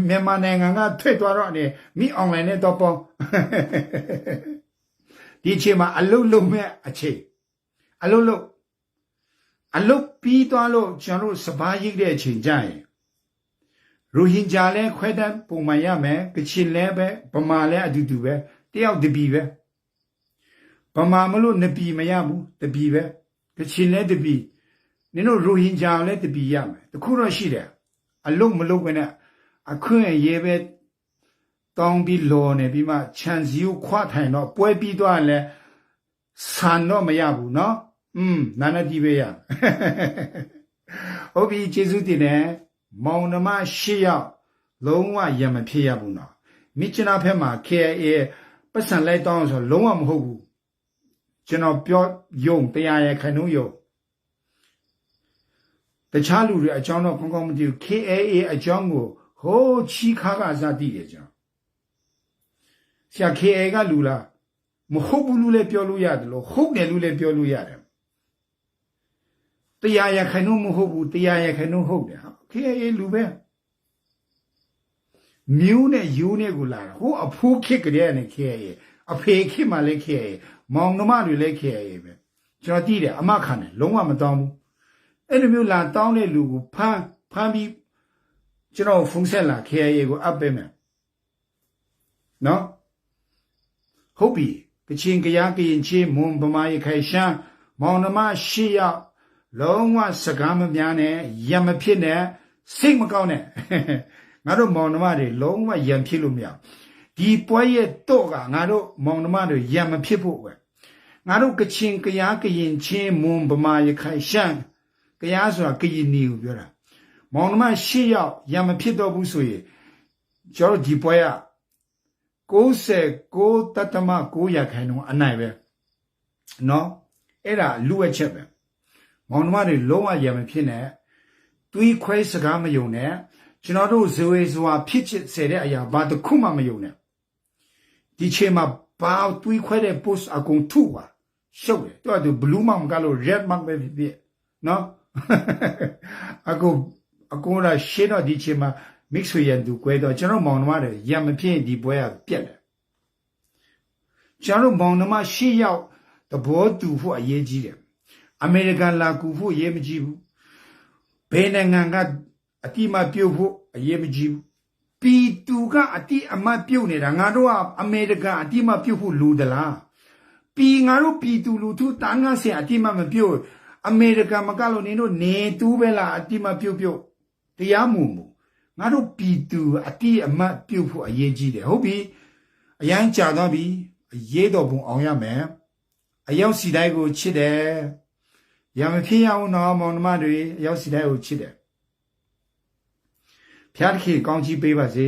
မြန်မာနိုင်ငံကထွက်သွားတော့နေမိအွန်လိုင်းနဲ့တော့ပေါ့ဒီအချိန်မှာအလုတ်လုံမဲ့အချိန်အလုတ်ပြီးသွားလို့ကျွန်တော်စပါးရိတ်တဲ့အချိန်ကြရင်ရိုဟင်ဂျာလဲခွဲတန်းပုံမှန်ရမယ်ကချင်လဲပဲဗမာလဲအတူတူပဲတယောက်တပီပဲ ဗမာမလို့နှစ်ပြည်မရဘူးတပြည်ပဲကချင်လည်းတပြည်နင်တို့ရိုဟင်ဂျာလည်းတပြည်ရမယ်တခုတော့ရှိတယ်အလုံးမလုံးပဲနဲ့အခွင့်အရေးပဲတောင်းပြီးလော်နေပြီးမှခြံစည်းကိုခွာထိုင်တော့ပွဲပြီးသွားလဲဆန်တော့မရဘူးနော်နာနာကြည့်ပဲရဟုတ်ပြီကျေးဇူးတင်တယ်မောင်နှမ၈ယောက်လုံးဝရံမဖြစ်ရဘူးနော်မြစ်ချနာဖက်မှာ KIA ပတ်စံလိုက်တောင်းဆိုလုံးဝမဟုတ်ဘူးကျွန်တော်ပြောယုံတရားရခိုင်နှုံးယုံတခြားလူတွေအကြောင်းတော့ကောင်းကောင်းမသိဘူး KIA အကြောင်းကိုဟိုးချီခါကစားသိတယ်ကျွန်တော်ဆရာ KIA ကလူလားမဟုတ်ဘူးလို့လည်းပြောလို့ရတယ်လို့ဟုတ်တယ်လို့လည်းပြောလို့ရတယ်တရားရခိုင်နှုံးမဟုတ်ဘူးတရားရခိုင်နှုံးဟုတ်တယ်ဟာ KIA လူပဲမျိုးနဲ့ယူနဲ့ကိုလာတာဟိုအဖိုးခစ်ကြတဲ့နဲ့ KIA အဖေခစ်မှလည်း KIA မောင်နှမတွေလည်း KIA ပဲကျွန်တော်သိတယ်အမခံတယ်လုံးဝမတောင်းဘူးအဲ့လိုမျိုးလာတောင်းတဲ့လူကိုဖမ်းပြီးကျွန်တော်ဖုန်းဆက်လာ KIA ကိုအပ်ပေးမယ်နော်ဟုတ်ပြီကချင်ကယားကရင်ချင်းမွန်ဗမာရခိုင်ရှမ်းမောင်နှမ၈ယောက်လုံးဝစကားမများနဲ့ရံမဖြစ်နဲ့စိတ်မကောင်းနဲ့ငါတို့မောင်နှမတွေလုံးဝရံဖြစ်လို့မရဒီပွဲရဲ့တော့ကငါတို့မောင်နှမတွေရံမဖြစ်ဖို့ပဲငါတို့ကချင်ကယားကရင်ချင်းမွန်ဗမာရခိုင်ရှမ်းကယားဆိုတာကရင်နီကိုပြောတာမောင်နှမ၈ယောက်ရံမဖြစ်တော့ဘူးဆိုရင်ကျွန်တော်ဒီပွဲက99.9%အနိုင်ပဲနော်အဲ့ဒါလူဝက်ချက်ပဲမောင်နှမတွေလုံးဝရံမဖြစ်နဲ့တွေးခွဲစကားမယုံနဲ့ကျွန်တော်တို့ဇွေစွာဖြစ်ချစ်စေတဲ့အရာဘာတစ်ခုမှမယုံနဲ့ဒီချိန်မှာဘာတွေးခွဲတဲ့ post အကုန်ထုပါရှုပ်တယ်တော်သူ blue mark ကလို့ red mark ပဲဖြစ်နော်အကုန်လာရှင်းတော့ဒီချိန်မှာ mix ရန်သူကွဲတော့ကျွန်တော်မောင်နှမတွေရံမဖြစ်ဒီပွဲကပြက်တယ်ကျွန်တော်မောင်နှမ၈ယောက်သဘောတူဖို့အရေးကြီးတယ်အမေရိကန်လာကူဖို့အရေးမကြီးဘူးဘယ်နိုင်ငံကအတိမပြုတ်ဖို့အရေးမကြီးဘူးပြည်သူကအတိအမပြုတ်နေတာငါတို့ကအမေရိကန်အတိမပြုတ်ဖို့လူသလားငါတို့ပြည်သူလူထုတန်းငါဆင်အတိမမပြုတ်အမေရိကန်မကလို့နေတို့နေတူးပဲလားအတိမပြုတ်တရားမူငါတို့ပြည်သူအတိအမပြုတ်ဖို့အရေးကြီးတယ်ဟုတ်ပြီအရင်ကြာတော့ပြီအရေးတော်ပုံအောင်ရမယ်အရောက်စီတိုင်းကိုချစ်တယ်ရမဖြစ်ရအောင်နော်မောင်နှမတွေအရောက်စီတိုင်းကိုချစ်တယ်ဖျားတစ်ခေကောင်းကြီးပေးပါစေ